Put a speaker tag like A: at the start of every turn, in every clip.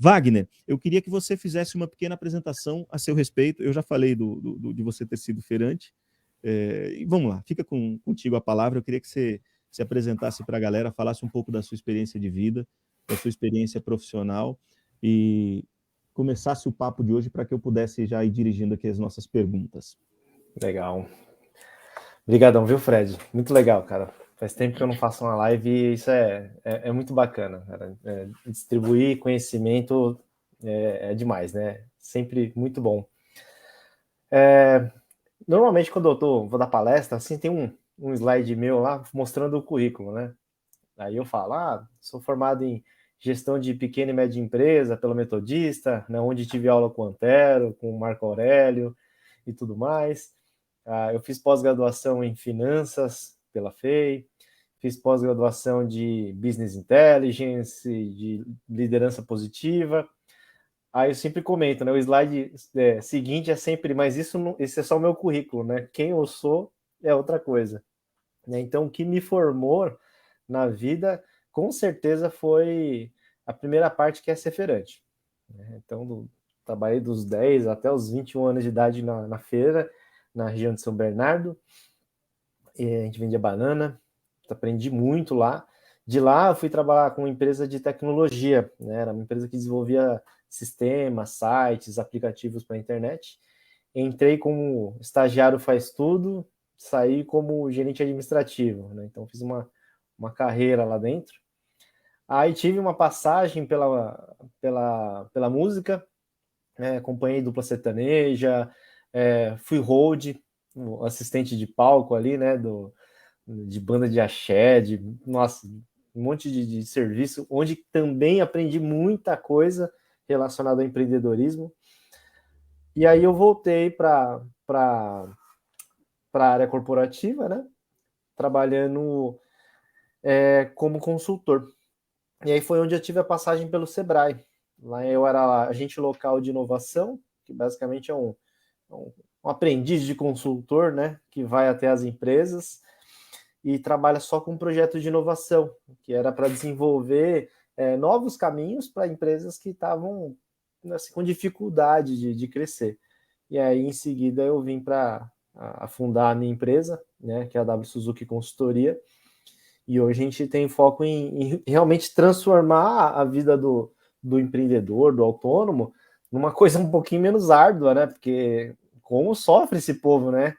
A: Wagner, eu queria que você fizesse uma pequena apresentação a seu respeito. Eu já falei de você ter sido feirante. E vamos lá, fica contigo a palavra. Eu queria que você se apresentasse para a galera, falasse um pouco da sua experiência de vida, da sua experiência profissional e começasse o papo de hoje para que eu pudesse já ir dirigindo aqui as nossas perguntas.
B: Legal. Obrigadão, viu, Fred? Muito legal, cara. Faz tempo que eu não faço uma live e isso é muito bacana, cara. Distribuir conhecimento é demais, né? Sempre muito bom. Normalmente, quando eu vou dar palestra, assim, tem um slide meu lá mostrando o currículo, né? Aí eu falo, sou formado em gestão de pequena e média empresa pela Metodista, né, onde tive aula com o Antero, com o Marco Aurélio e tudo mais. Eu fiz pós-graduação em finanças pela FEI, fiz pós-graduação de Business Intelligence, de liderança positiva. Aí eu sempre comento, né? O slide seguinte é sempre, mas esse é só o meu currículo, né? Quem eu sou é outra coisa. Então, o que me formou na vida, com certeza, foi a primeira parte, que é ser feirante. Então, trabalhei dos 10 até os 21 anos de idade na feira, na região de São Bernardo. E a gente vendia banana, aprendi muito lá. De lá, eu fui trabalhar com uma empresa de tecnologia, né? Era uma empresa que desenvolvia sistemas, sites, aplicativos para a internet. Entrei como estagiário faz tudo, saí como gerente administrativo, né? Então, fiz uma carreira lá dentro. Aí tive uma passagem pela música, né? Acompanhei dupla sertaneja, fui hold, assistente de palco ali, né? De banda de axé, nossa, um monte de serviço, onde também aprendi muita coisa relacionada ao empreendedorismo. E aí eu voltei para a área corporativa, né? Trabalhando como consultor. E aí foi onde eu tive a passagem pelo Sebrae. Lá eu era agente local de inovação, que basicamente é um aprendiz de consultor, né? Que vai até as empresas e trabalha só com projetos de inovação, que era para desenvolver novos caminhos para empresas que estavam assim, com dificuldade de crescer. E aí, em seguida, eu vim para fundar a minha empresa, né, que é a W Suzuki Consultoria, e hoje a gente tem foco em realmente transformar a vida do empreendedor, do autônomo, numa coisa um pouquinho menos árdua, né, porque como sofre esse povo, né?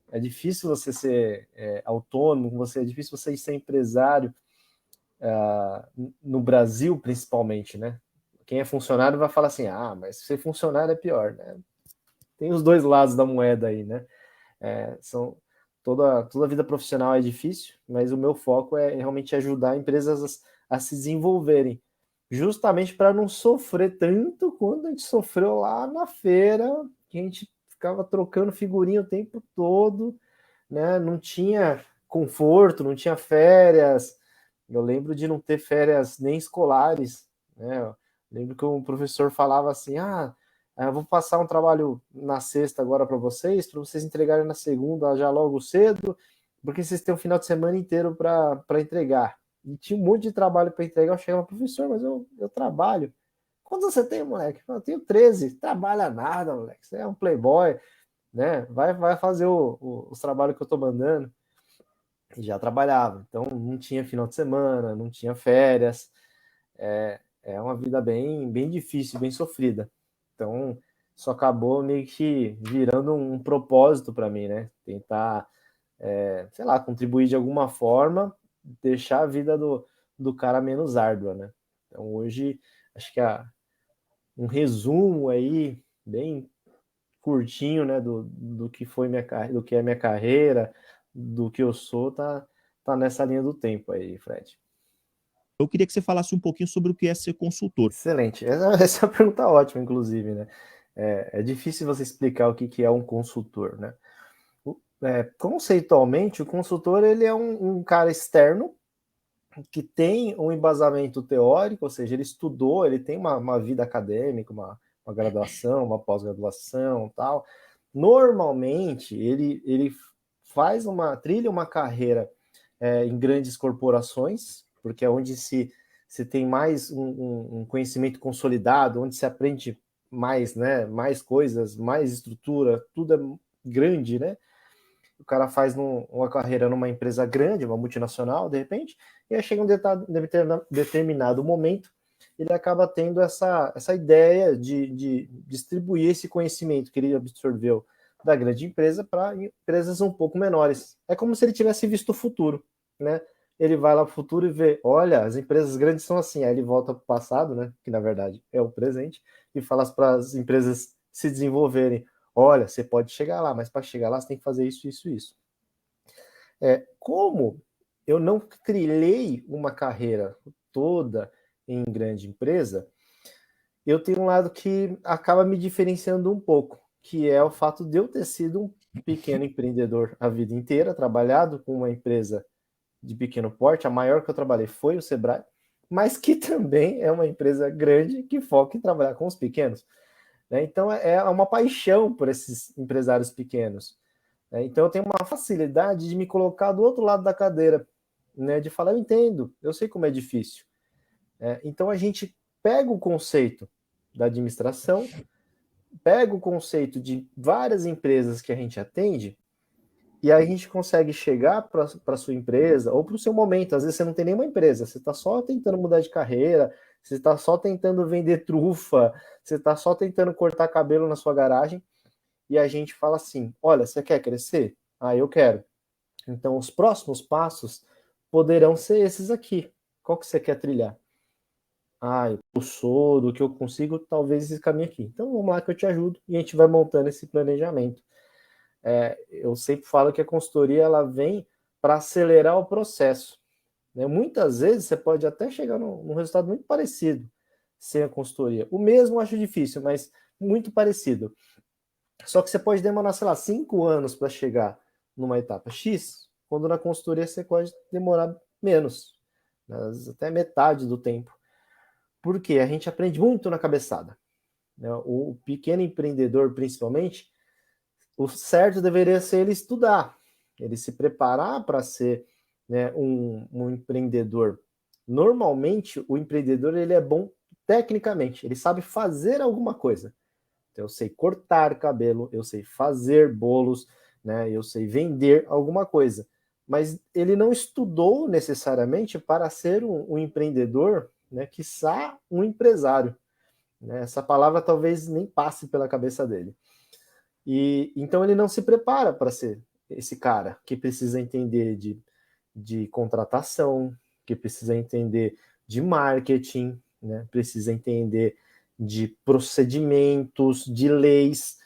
B: É difícil você ser autônomo, é difícil você ser empresário no Brasil, principalmente, né? Quem é funcionário vai falar assim, mas ser funcionário é pior, né? Tem os dois lados da moeda aí, né? Toda a vida profissional é difícil, mas o meu foco é realmente ajudar empresas a se desenvolverem, justamente para não sofrer tanto quanto a gente sofreu lá na feira, que a gente ficava trocando figurinha o tempo todo, né? Não tinha conforto, não tinha férias. Eu lembro de não ter férias nem escolares, né? Eu lembro que o professor falava assim: eu vou passar um trabalho na sexta agora para vocês entregarem na segunda já logo cedo, porque vocês têm um final de semana inteiro para entregar. E tinha um monte de trabalho para entregar. Eu chegava, professor, mas eu trabalho. Quantos você tem, moleque? Eu tenho 13. Trabalha nada, moleque. Você é um playboy, né? Vai fazer os trabalhos que eu estou mandando. E já trabalhava. Então, não tinha final de semana, não tinha férias. É uma vida bem difícil, bem sofrida. Então, isso acabou meio que virando um propósito para mim, né? Tentar, sei lá, contribuir de alguma forma, deixar a vida do cara menos árdua, né? Então, hoje, acho que um resumo aí, bem curtinho, né, do que foi do que é minha carreira, do que eu sou, tá nessa linha do tempo aí, Fred.
A: Eu queria que você falasse um pouquinho sobre o que é ser consultor.
B: Excelente. Essa é uma pergunta ótima, inclusive, né? É difícil você explicar o que é um consultor, né? Conceitualmente, o consultor ele é um cara externo que tem um embasamento teórico, ou seja, ele estudou, ele tem uma vida acadêmica, uma graduação, uma pós-graduação, tal. Normalmente, ele trilha uma carreira em grandes corporações, porque é onde se você tem mais um conhecimento consolidado, onde se aprende mais, né? Mais coisas, mais estrutura, tudo é grande, né? O cara faz uma carreira numa empresa grande, uma multinacional, de repente, e aí chega um determinado momento, ele acaba tendo essa ideia de distribuir esse conhecimento que ele absorveu da grande empresa para empresas um pouco menores. É como se ele tivesse visto o futuro, né? Ele vai lá para o futuro e vê, olha, as empresas grandes são assim. Aí ele volta para o passado, né? Que na verdade é o presente, e fala para as empresas se desenvolverem. Olha, você pode chegar lá, mas para chegar lá você tem que fazer isso, isso, isso. Como eu não trilhei uma carreira toda em grande empresa, eu tenho um lado que acaba me diferenciando um pouco, que é o fato de eu ter sido um pequeno empreendedor a vida inteira, trabalhado com uma empresa de pequeno porte, a maior que eu trabalhei foi o Sebrae, mas que também é uma empresa grande que foca em trabalhar com os pequenos. Né? Então é uma paixão por esses empresários pequenos. Né? Então eu tenho uma facilidade de me colocar do outro lado da cadeira, né? De falar, eu entendo, eu sei como é difícil. Então a gente pega o conceito da administração, pega o conceito de várias empresas que a gente atende, e aí a gente consegue chegar para a sua empresa ou para o seu momento. Às vezes você não tem nenhuma empresa, você está só tentando mudar de carreira, você está só tentando vender trufa, você está só tentando cortar cabelo na sua garagem, e a gente fala assim, olha, você quer crescer? Ah, eu quero. Então os próximos passos poderão ser esses aqui. Qual que você quer trilhar? Ah, eu sou do que eu consigo, talvez esse caminho aqui. Então vamos lá que eu te ajudo e a gente vai montando esse planejamento. Eu sempre falo que a consultoria ela vem para acelerar o processo. Né? Muitas vezes você pode até chegar num resultado muito parecido sem a consultoria. O mesmo eu acho difícil, mas muito parecido. Só que você pode demorar, sei lá, 5 anos para chegar numa etapa X, quando na consultoria você pode demorar menos, né? Até metade do tempo. Porque a gente aprende muito na cabeçada. Né? O pequeno empreendedor, principalmente, o certo deveria ser ele estudar, ele se preparar para ser, né, um empreendedor. Normalmente, o empreendedor ele é bom tecnicamente, ele sabe fazer alguma coisa. Então, eu sei cortar cabelo, eu sei fazer bolos, né, eu sei vender alguma coisa. Mas ele não estudou necessariamente para ser um empreendedor, né, quiçá um empresário. Né? Essa palavra talvez nem passe pela cabeça dele. E então ele não se prepara para ser esse cara que precisa entender de contratação, que precisa entender de marketing, né? Precisa entender de procedimentos, de leis,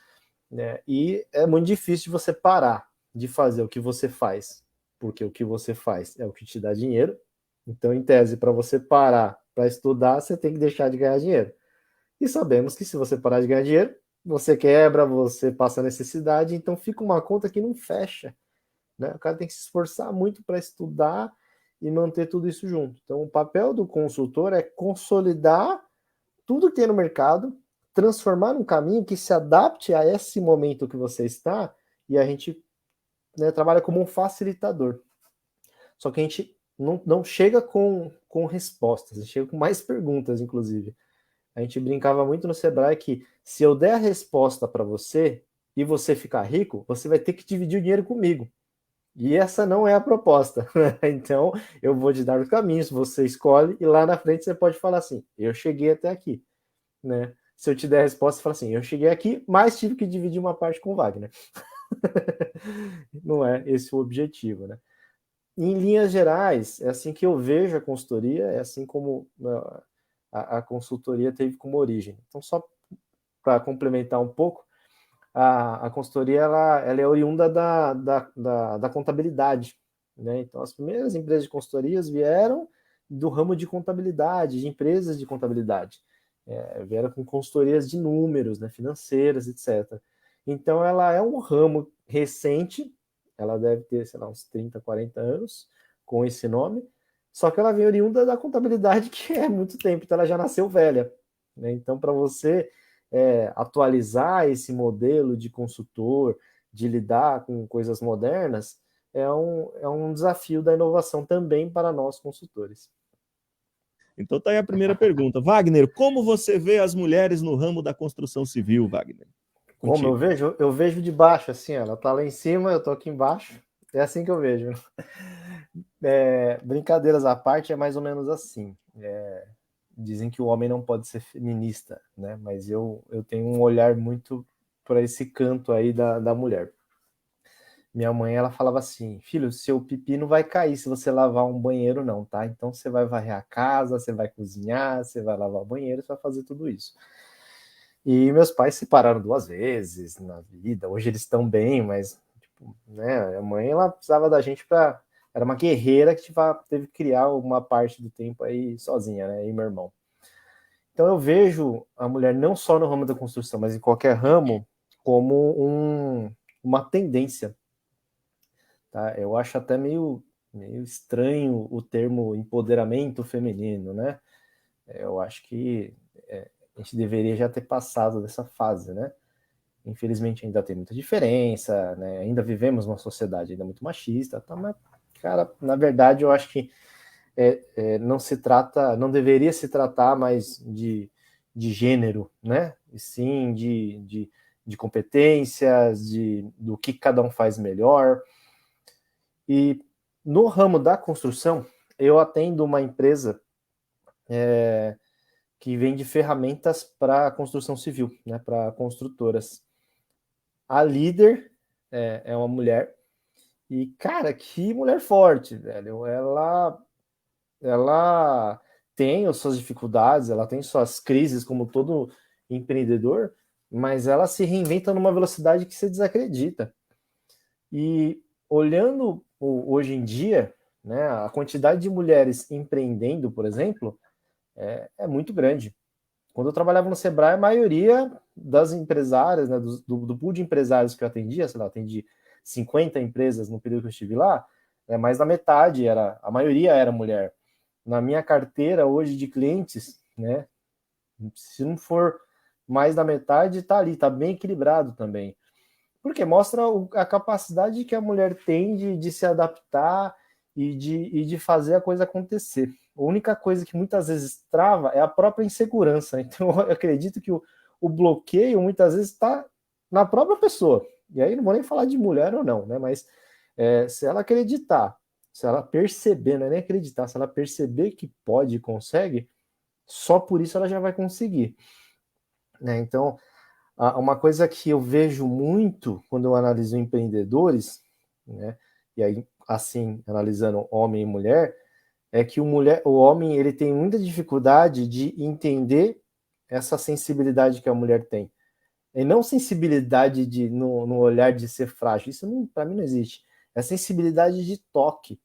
B: né? E é muito difícil você parar de fazer o que você faz, porque o que você faz é o que te dá dinheiro. Então, em tese, para você parar para estudar, você tem que deixar de ganhar dinheiro. E sabemos que se você parar de ganhar dinheiro, você quebra, você passa necessidade, então fica uma conta que não fecha. Né? O cara tem que se esforçar muito para estudar e manter tudo isso junto. Então, o papel do consultor é consolidar tudo que tem no mercado, transformar num caminho que se adapte a esse momento que você está, e a gente, né, trabalha como um facilitador. Só que a gente não chega com respostas, a gente chega com mais perguntas, inclusive. A gente brincava muito no Sebrae que se eu der a resposta para você e você ficar rico, você vai ter que dividir o dinheiro comigo. E essa não é a proposta. Então, eu vou te dar os caminhos, você escolhe, e lá na frente você pode falar assim: eu cheguei até aqui. Né? Se eu te der a resposta, você fala assim: eu cheguei aqui, mas tive que dividir uma parte com o Wagner. Não é esse o objetivo. Né? Em linhas gerais, é assim que eu vejo a consultoria, é assim como a consultoria teve como origem. Então, só para complementar um pouco, a consultoria ela é oriunda da contabilidade. Né? Então, as primeiras empresas de consultorias vieram do ramo de contabilidade, de empresas de contabilidade. Vieram com consultorias de números, né, financeiras, etc. Então, ela é um ramo recente, ela deve ter, sei lá, uns 30, 40 anos com esse nome, só que ela vem oriunda da contabilidade, que é muito tempo, então ela já nasceu velha. Né? Então, para você atualizar esse modelo de consultor, de lidar com coisas modernas, é um desafio da inovação também para nós consultores.
A: Então tá aí a primeira pergunta. Wagner, como você vê as mulheres no ramo da construção civil, Wagner?
B: Como eu
A: Contigo.
B: vejo? Eu vejo de baixo, assim, ela tá lá em cima, eu tô aqui embaixo. É assim que eu vejo. Brincadeiras à parte, é mais ou menos assim. Dizem que o homem não pode ser feminista, né? Mas eu tenho um olhar muito para esse canto aí da mulher. Minha mãe, ela falava assim, filho, seu pipi não vai cair se você lavar um banheiro não, tá? Então você vai varrer a casa, você vai cozinhar, você vai lavar o banheiro, você vai fazer tudo isso. E meus pais se separaram 2 vezes na vida. Hoje eles estão bem, mas tipo, né, a mãe ela precisava da gente para era uma guerreira que teve que criar uma parte do tempo aí sozinha, né? E meu irmão. Então eu vejo a mulher não só no ramo da construção, mas em qualquer ramo como uma tendência, tá? Eu acho até meio estranho o termo empoderamento feminino, né? Eu acho que a gente deveria já ter passado dessa fase, né? Infelizmente ainda tem muita diferença, né? Ainda vivemos uma sociedade ainda muito machista, tá? Mas, cara, na verdade eu acho que não se trata, não deveria se tratar mais de gênero, né? E sim de competências, do que cada um faz melhor. E no ramo da construção, eu atendo uma empresa que vende ferramentas para construção civil, né? Para construtoras. A líder é uma mulher. E, cara, que mulher forte, velho. Ela tem as suas dificuldades, ela tem suas crises, como todo empreendedor, mas ela se reinventa numa velocidade que você desacredita. E olhando hoje em dia, né, a quantidade de mulheres empreendendo, por exemplo, é muito grande. Quando eu trabalhava no Sebrae, a maioria das empresárias, né, do pool de empresários que eu atendia, sei lá, atendi 50 empresas no período que eu estive lá, mais da metade, a maioria era mulher. Na minha carteira hoje de clientes, né, se não for mais da metade, está ali, está bem equilibrado também. Porque mostra a capacidade que a mulher tem de se adaptar e de fazer a coisa acontecer. A única coisa que muitas vezes trava é a própria insegurança. Então, eu acredito que o bloqueio muitas vezes está na própria pessoa. E aí não vou nem falar de mulher ou não, né? Mas se ela acreditar, se ela perceber, não é nem acreditar, se ela perceber que pode e consegue, só por isso ela já vai conseguir. Né? Então, uma coisa que eu vejo muito quando eu analiso empreendedores, né? E aí, assim, analisando homem e mulher, é que o homem ele tem muita dificuldade de entender essa sensibilidade que a mulher tem. E não sensibilidade no olhar de ser frágil, isso para mim não existe. É sensibilidade de toque,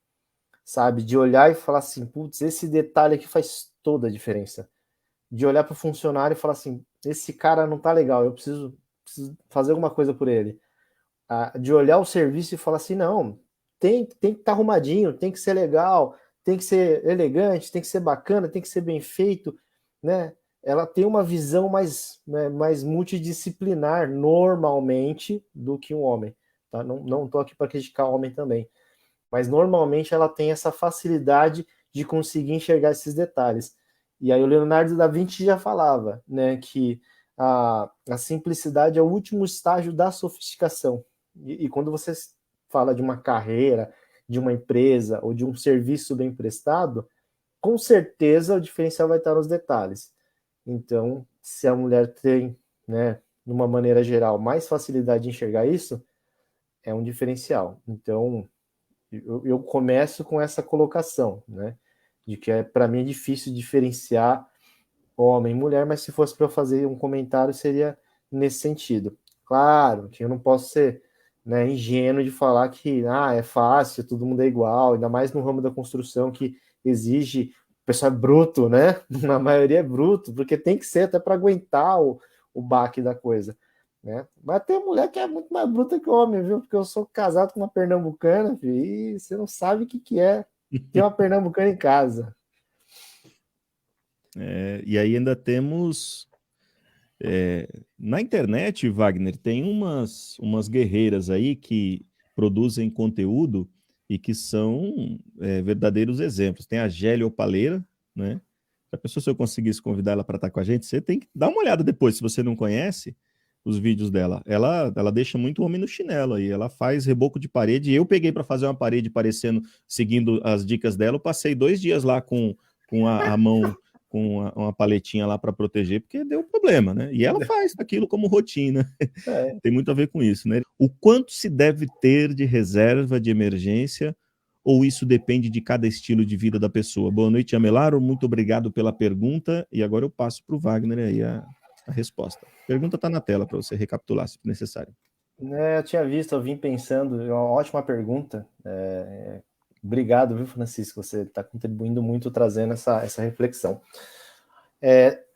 B: sabe? De olhar e falar assim, putz, esse detalhe aqui faz toda a diferença. De olhar para o funcionário e falar assim, esse cara não tá legal, eu preciso fazer alguma coisa por ele. De olhar o serviço e falar assim, não, tem que estar arrumadinho, tem que ser legal, tem que ser elegante, tem que ser bacana, tem que ser bem feito, né? Ela tem uma visão mais multidisciplinar normalmente do que um homem. Tá? Não tô aqui para criticar o homem também, mas normalmente ela tem essa facilidade de conseguir enxergar esses detalhes. E aí o Leonardo da Vinci já falava, né, que a simplicidade é o último estágio da sofisticação. E quando você fala de uma carreira, de uma empresa ou de um serviço bem prestado, com certeza o diferencial vai estar nos detalhes. Então, se a mulher tem, né, de uma maneira geral, mais facilidade de enxergar isso, é um diferencial. Então, eu começo com essa colocação, né, de que para mim é difícil diferenciar homem e mulher, mas se fosse para eu fazer um comentário, seria nesse sentido. Claro que eu não posso ser, né, ingênuo de falar que é fácil, todo mundo é igual, ainda mais no ramo da construção que exige, o pessoal é bruto, né? Na maioria é bruto, porque tem que ser até para aguentar o baque da coisa. Né? Mas tem mulher que é muito mais bruta que homem, viu? Porque eu sou casado com uma pernambucana, filho, e você não sabe o que é ter uma pernambucana em casa.
A: E aí ainda temos na internet, Wagner, tem umas guerreiras aí que produzem conteúdo e que são verdadeiros exemplos. Tem a Gélia Opaleira, né? A pessoa, se eu conseguisse convidar ela para estar com a gente, você tem que dar uma olhada depois, se você não conhece os vídeos dela. Ela deixa muito homem no chinelo aí, ela faz reboco de parede. Eu peguei para fazer uma parede parecendo, seguindo as dicas dela, eu passei 2 dias lá com a mão, com uma paletinha lá para proteger, porque deu problema, né? E ela faz aquilo como rotina.
B: É.
A: Tem muito a ver com isso, né? O quanto se deve ter de reserva de emergência, ou isso depende de cada estilo de vida da pessoa? Boa noite, Amelaro, muito obrigado pela pergunta, e agora eu passo para o Wagner aí a resposta. A pergunta está na tela para você recapitular, se necessário.
B: Eu tinha visto, eu vim pensando, é uma ótima pergunta. Obrigado, viu, Francisco? Você está contribuindo muito, trazendo essa reflexão.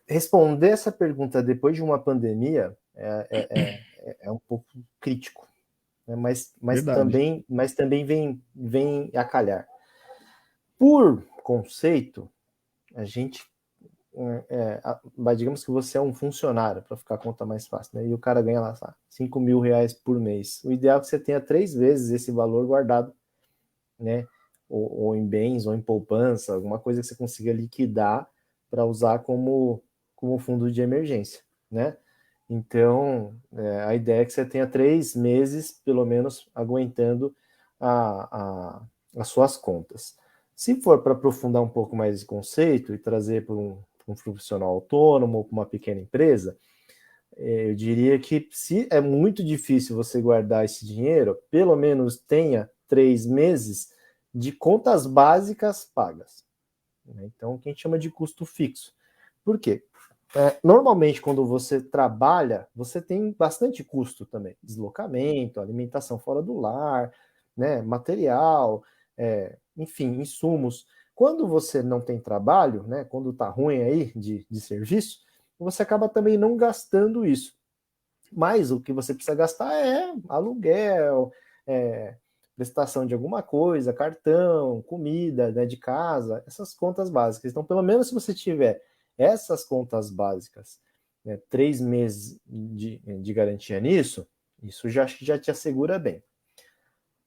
B: Responder essa pergunta depois de uma pandemia é um pouco crítico, né? mas também vem a calhar. Por conceito, a gente digamos que você é um funcionário, para ficar a conta mais fácil, né? E o cara ganha lá, sabe, 5 mil reais por mês. O ideal é que você tenha 3 vezes esse valor guardado, né? Ou em bens, ou em poupança, alguma coisa que você consiga liquidar para usar como fundo de emergência, né? Então, a ideia é que você tenha 3 meses, pelo menos, aguentando as suas contas. Se for para aprofundar um pouco mais esse conceito e trazer para um profissional autônomo ou para uma pequena empresa, eu diria que se é muito difícil você guardar esse dinheiro, pelo menos tenha 3 meses de contas básicas pagas. Então, o que a gente chama de custo fixo. Por quê? Normalmente, quando você trabalha, você tem bastante custo também. Deslocamento, alimentação fora do lar, né, material, enfim, insumos. Quando você não tem trabalho, né, quando está ruim aí de serviço, você acaba também não gastando isso. Mas o que você precisa gastar é aluguel, prestação de alguma coisa, cartão, comida, né, de casa, essas contas básicas. Então, pelo menos se você tiver essas contas básicas, né, 3 meses de garantia nisso, isso já te assegura bem.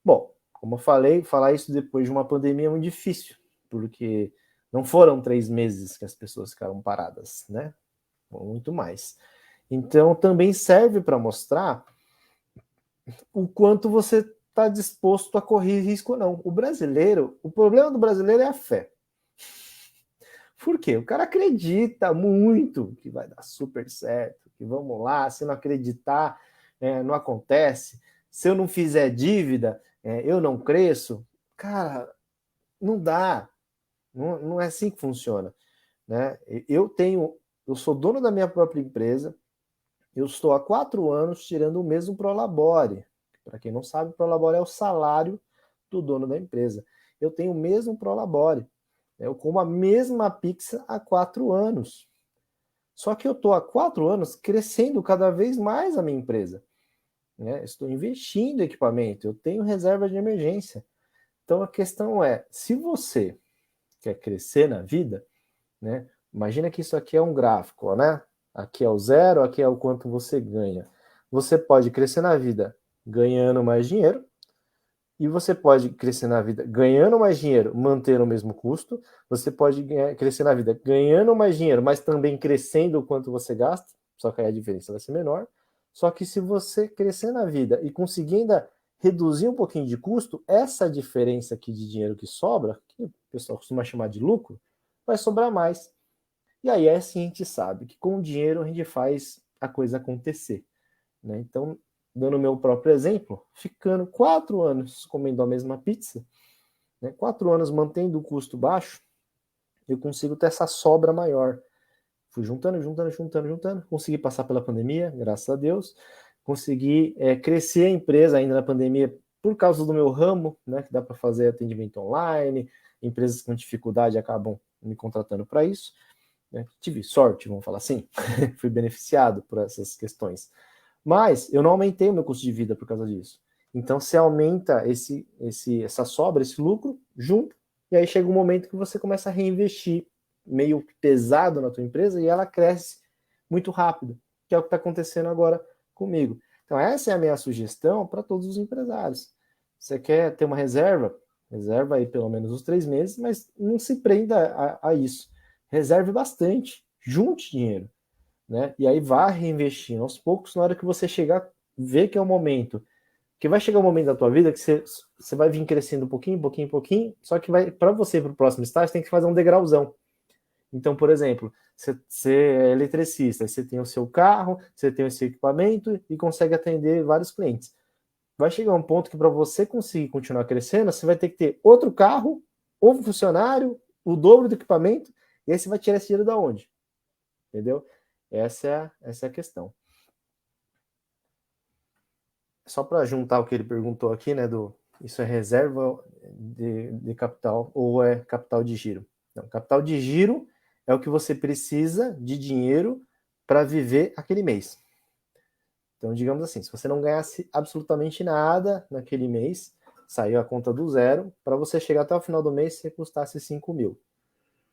B: Bom, como eu falei, falar isso depois de uma pandemia é muito difícil, porque não foram 3 meses que as pessoas ficaram paradas, né? Muito mais. Então, também serve para mostrar o quanto você está disposto a correr risco ou não. O problema do brasileiro é a fé. Por quê? O cara acredita muito que vai dar super certo, que vamos lá, se não acreditar, não acontece. Se eu não fizer dívida, eu não cresço. Cara, não dá. Não é assim que funciona, né? Eu sou dono da minha própria empresa, eu estou há 4 anos tirando o mesmo Prolabore. Para quem não sabe, Prolabore é o salário do dono da empresa. Eu tenho o mesmo Prolabore. Eu como a mesma pizza há 4 anos. Só que eu estou há 4 anos crescendo cada vez mais a minha empresa, né? Estou investindo em equipamento, eu tenho reserva de emergência. Então a questão é, se você quer crescer na vida, né? Imagina que isso aqui é um gráfico, né? Aqui é o zero, aqui é o quanto você ganha. Você pode crescer na vida ganhando mais dinheiro, e você pode crescer na vida ganhando mais dinheiro, mantendo o mesmo custo. Você pode crescer na vida ganhando mais dinheiro, mas também crescendo o quanto você gasta, só que aí a diferença vai ser menor. Só que se você crescer na vida e conseguir ainda reduzir um pouquinho de custo, essa diferença aqui de dinheiro que sobra, que o pessoal costuma chamar de lucro, vai sobrar mais. E aí assim a gente sabe que com o dinheiro a gente faz a coisa acontecer, né? Então, dando o meu próprio exemplo, ficando 4 anos comendo a mesma pizza, né, 4 anos mantendo o custo baixo, eu consigo ter essa sobra maior. Fui juntando, consegui passar pela pandemia, graças a Deus, consegui crescer a empresa ainda na pandemia por causa do meu ramo, né, que dá para fazer atendimento online, empresas com dificuldade acabam me contratando para isso, né? Tive sorte, vamos falar assim, fui beneficiado por essas questões. Mas eu não aumentei o meu custo de vida por causa disso. Então você aumenta essa sobra, esse lucro, junto, e aí chega um momento que você começa a reinvestir meio pesado na tua empresa e ela cresce muito rápido, que é o que está acontecendo agora comigo. Então essa é a minha sugestão para todos os empresários. Você quer ter uma reserva? Reserva aí pelo menos os 3 meses, mas não se prenda a isso. reserve bastante, junte dinheiro, né? E aí vá reinvestindo aos poucos, na hora que você chegar, ver que é o momento, que vai chegar um momento da tua vida que você vai vir crescendo um pouquinho, pouquinho, pouquinho, só que para você ir para o próximo estágio, tem que fazer um degrauzão. Então, por exemplo, você é eletricista, você tem o seu carro, você tem o seu equipamento e consegue atender vários clientes. Vai chegar um ponto que para você conseguir continuar crescendo, você vai ter que ter outro carro, outro funcionário, o dobro do equipamento, e aí você vai tirar esse dinheiro da onde? Entendeu? Essa é a questão. Só para juntar o que ele perguntou aqui, né, isso é reserva de capital ou é capital de giro? Não, capital de giro é o que você precisa de dinheiro para viver aquele mês. Então, digamos assim, se você não ganhasse absolutamente nada naquele mês, saiu a conta do zero, para você chegar até o final do mês, você custasse 5 mil,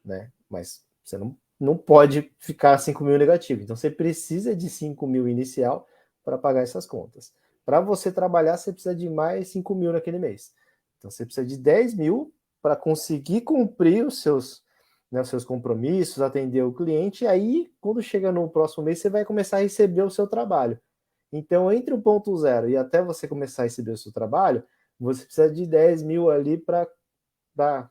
B: né? Mas você não pode ficar 5 mil negativo. Então, você precisa de 5 mil inicial para pagar essas contas. Para você trabalhar, você precisa de mais 5 mil naquele mês. Então, você precisa de 10 mil para conseguir cumprir os seus compromissos, atender o cliente, e aí, quando chega no próximo mês, você vai começar a receber o seu trabalho. Então, entre o ponto zero e até você começar a receber o seu trabalho, você precisa de 10 mil ali para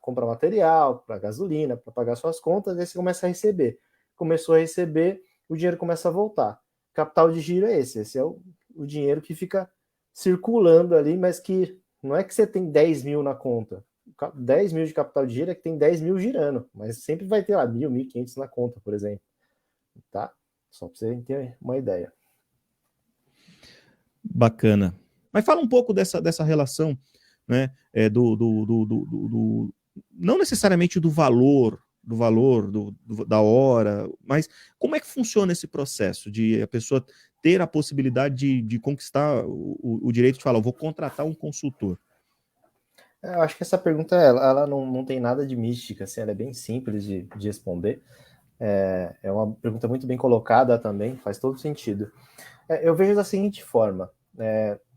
B: comprar material, para gasolina, para pagar suas contas, e aí você começa a receber. Começou a receber, o dinheiro começa a voltar. Capital de giro é esse é o dinheiro que fica circulando ali, mas que não é que você tem 10 mil na conta. 10 mil de capital de giro é que tem 10 mil girando, mas sempre vai ter lá 1.000, 1.500 na conta, por exemplo. Tá? Só para você ter uma ideia.
A: Bacana. Mas fala um pouco dessa relação, né? Não necessariamente do valor, da hora, mas como é que funciona esse processo de a pessoa ter a possibilidade de conquistar o direito de falar, eu vou contratar um consultor?
B: Eu acho que essa pergunta ela não tem nada de mística, assim, ela é bem simples de responder. É uma pergunta muito bem colocada também, faz todo sentido. Eu vejo da seguinte forma: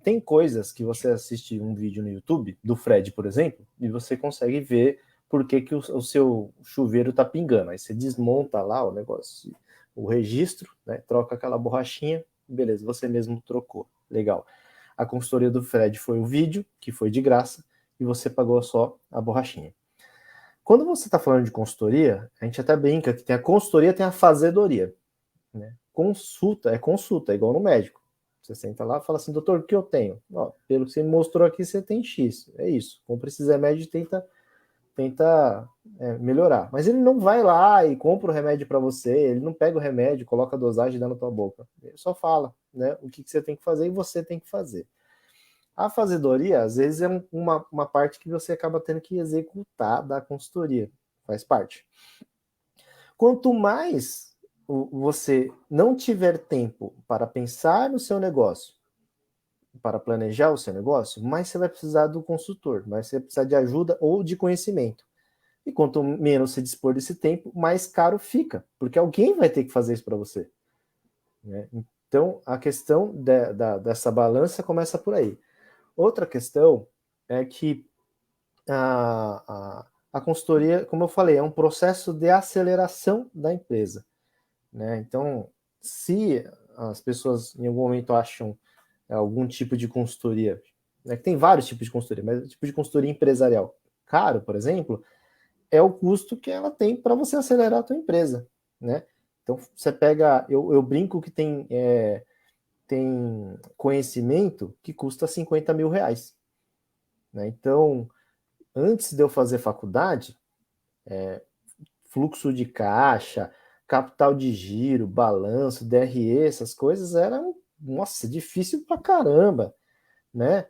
B: tem coisas que você assiste um vídeo no YouTube, do Fred, por exemplo, e você consegue ver por que o seu chuveiro está pingando. Aí você desmonta lá o negócio, o registro, né, troca aquela borrachinha, beleza, você mesmo trocou. Legal. A consultoria do Fred foi o vídeo, que foi de graça, e você pagou só a borrachinha. Quando você está falando de consultoria, a gente até brinca que tem a consultoria, tem a fazedoria. Né? Consulta, é igual no médico. Você senta lá e fala assim, doutor, o que eu tenho? Ó, pelo que você me mostrou aqui, você tem X. É isso. Compra esses remédios e tenta melhorar. Mas ele não vai lá e compra o remédio para você, ele não pega o remédio, coloca a dosagem e dá na tua boca. Ele só fala, né, o que você tem que fazer e você tem que fazer. A fazedoria, às vezes, é uma parte que você acaba tendo que executar da consultoria. Faz parte. Quanto mais você não tiver tempo para pensar no seu negócio, para planejar o seu negócio, mais você vai precisar do consultor, mais você vai precisar de ajuda ou de conhecimento. E quanto menos você dispor desse tempo, mais caro fica, porque alguém vai ter que fazer isso para você. Né? Então, a questão dessa balança começa por aí. Outra questão é que a consultoria, como eu falei, é um processo de aceleração da empresa. Né? Então, se as pessoas em algum momento acham algum tipo de consultoria, né, que tem vários tipos de consultoria, mas o tipo de consultoria empresarial caro, por exemplo, é o custo que ela tem para você acelerar a tua empresa. Né? Então, você pega, eu brinco que tem conhecimento que custa 50 mil reais. Né? Então, antes de eu fazer faculdade, fluxo de caixa, capital de giro, balanço, DRE, essas coisas eram, nossa, difícil pra caramba, né?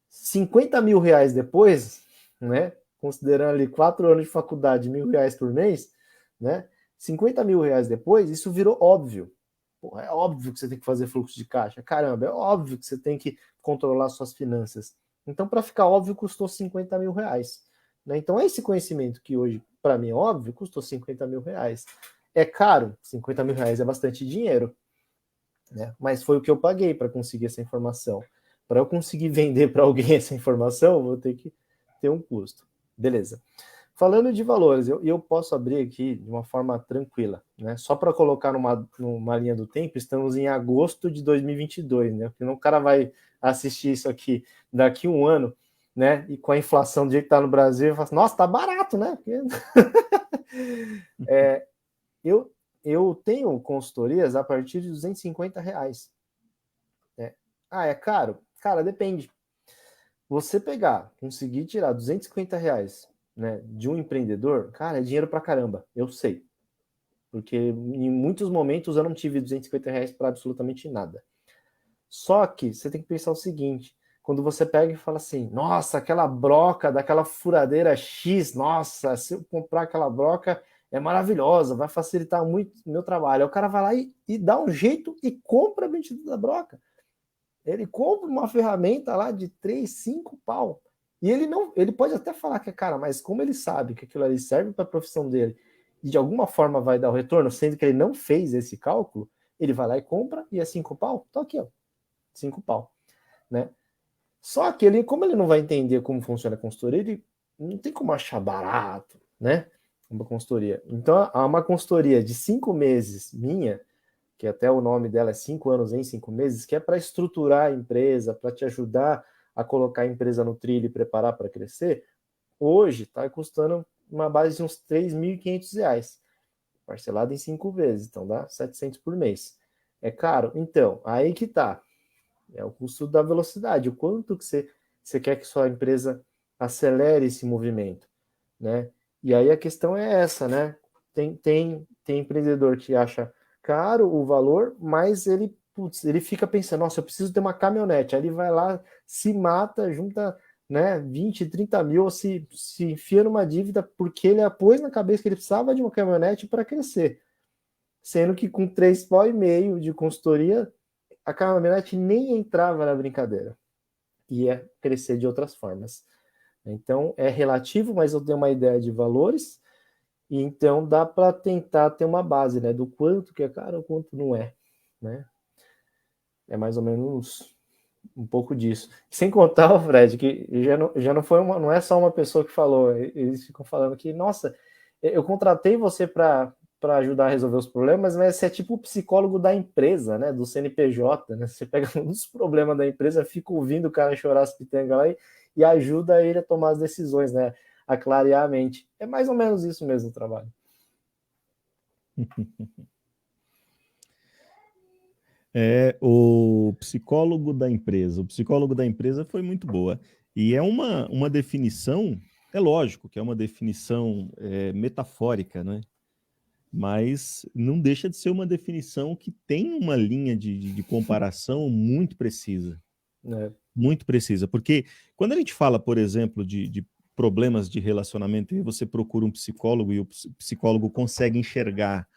B: 50 mil reais depois, né? Considerando ali 4 anos de faculdade, R$ 1.000 por mês, né? 50 mil reais depois, isso virou óbvio. Porra, é óbvio que você tem que fazer fluxo de caixa. Caramba, é óbvio que você tem que controlar suas finanças. Então, para ficar óbvio, custou 50 mil reais. Né? Então, esse conhecimento que hoje, para mim, é óbvio, custou 50 mil reais. É caro? 50 mil reais é bastante dinheiro. Né? Mas foi o que eu paguei para conseguir essa informação. Para eu conseguir vender para alguém essa informação, eu vou ter que ter um custo. Beleza. falando de valores, eu posso abrir aqui de uma forma tranquila, né? Só para colocar numa linha do tempo, estamos em agosto de 2022, né? Porque o cara vai assistir isso aqui daqui um ano, né? E com a inflação do jeito que está no Brasil, fala assim, nossa, tá barato, né? Eu tenho consultorias a partir de R$250. Né? Ah, é caro? Cara, depende. Você conseguir tirar R$250, né, de um empreendedor, cara, é dinheiro pra caramba, eu sei. Porque em muitos momentos eu não tive R$250 para absolutamente nada. Só que você tem que pensar o seguinte, quando você pega e fala assim, nossa, aquela broca daquela furadeira X, nossa, se eu comprar aquela broca é maravilhosa, vai facilitar muito o meu trabalho. Aí o cara vai lá e dá um jeito e compra a bendita da broca. Ele compra uma ferramenta lá de 3, 5 pau. E ele pode até falar que, cara, mas como ele sabe que aquilo ali serve para a profissão dele e de alguma forma vai dar o retorno, sendo que ele não fez esse cálculo, ele vai lá e compra e é 5 pau? Tá aqui, ó. 5 pau, né? Só que como ele não vai entender como funciona a consultoria, ele não tem como achar barato, né? Uma consultoria. Então, há uma consultoria de 5 meses minha, que até o nome dela é 5 anos em 5 meses, que é para estruturar a empresa, para te ajudar a colocar a empresa no trilho e preparar para crescer, hoje está custando uma base de uns R$3.500, parcelado em 5 vezes, então dá 700 por mês. É caro? Então, aí que tá. É o custo da velocidade, o quanto que você quer que sua empresa acelere esse movimento, né? E aí a questão é essa, né? Tem empreendedor que acha caro o valor, mas ele fica pensando, nossa, eu preciso ter uma caminhonete. Aí ele vai lá, se mata, junta, né, 20, 30 mil, ou se enfia numa dívida porque ele pôs na cabeça que ele precisava de uma caminhonete para crescer. Sendo que com 3,5 pau de consultoria, a caminhonete nem entrava na brincadeira. Ia crescer de outras formas. Então, é relativo, mas eu tenho uma ideia de valores, e então dá para tentar ter uma base, né, do quanto que é caro ou quanto não é, né? É mais ou menos um pouco disso. Sem contar, Fred, que já não foi não é só uma pessoa que falou, eles ficam falando que, nossa, eu contratei você para ajudar a resolver os problemas, mas você é tipo o psicólogo da empresa, né, do CNPJ, né? Você pega um dos problemas da empresa, fica ouvindo o cara chorar as pitangas lá e ajuda ele a tomar as decisões, né, a clarear a mente. É mais ou menos isso mesmo o trabalho.
A: É o psicólogo da empresa. O psicólogo da empresa foi muito boa. E é uma definição, é lógico que é uma definição metafórica, né? Mas não deixa de ser uma definição que tem uma linha de comparação muito precisa.
B: É.
A: Muito precisa. Porque quando a gente fala, por exemplo, de problemas de relacionamento e você procura um psicólogo e o psicólogo consegue enxergar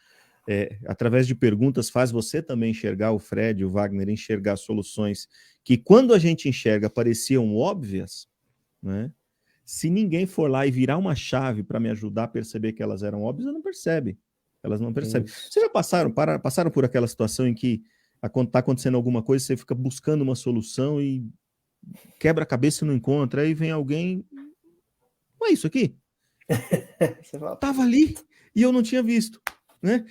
A: através de perguntas, faz você também enxergar, o Fred, o Wagner, enxergar soluções que, quando a gente enxerga, pareciam óbvias, né? Se ninguém for lá e virar uma chave para me ajudar a perceber que elas eram óbvias, eu não percebe. Elas não percebem.
B: Isso.
A: Vocês já passaram por aquela situação em que está acontecendo alguma coisa, você fica buscando uma solução e quebra a cabeça e não encontra, aí vem alguém, não é isso aqui? Tava ali e eu não tinha visto. Né?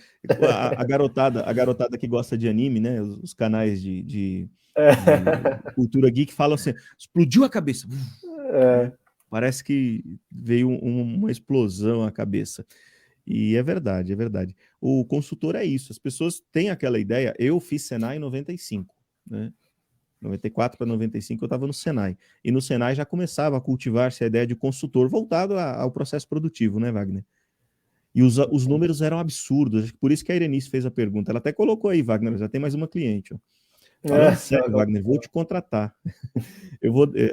A: A garotada que gosta de anime, né? Os canais de cultura geek falam assim: explodiu a cabeça. Né? Parece que veio uma explosão à cabeça. E é verdade, é verdade. O consultor é isso. As pessoas têm aquela ideia. Eu fiz Senai em 95, né? 94 para 95 eu estava no Senai. E no Senai já começava a cultivar-se a ideia de consultor voltado ao processo produtivo, né, Wagner? E os números eram absurdos. Por isso que a Irenice fez a pergunta. Ela até colocou aí, Wagner, já tem mais uma cliente. Ó. Falando sério, Wagner, vou te contratar.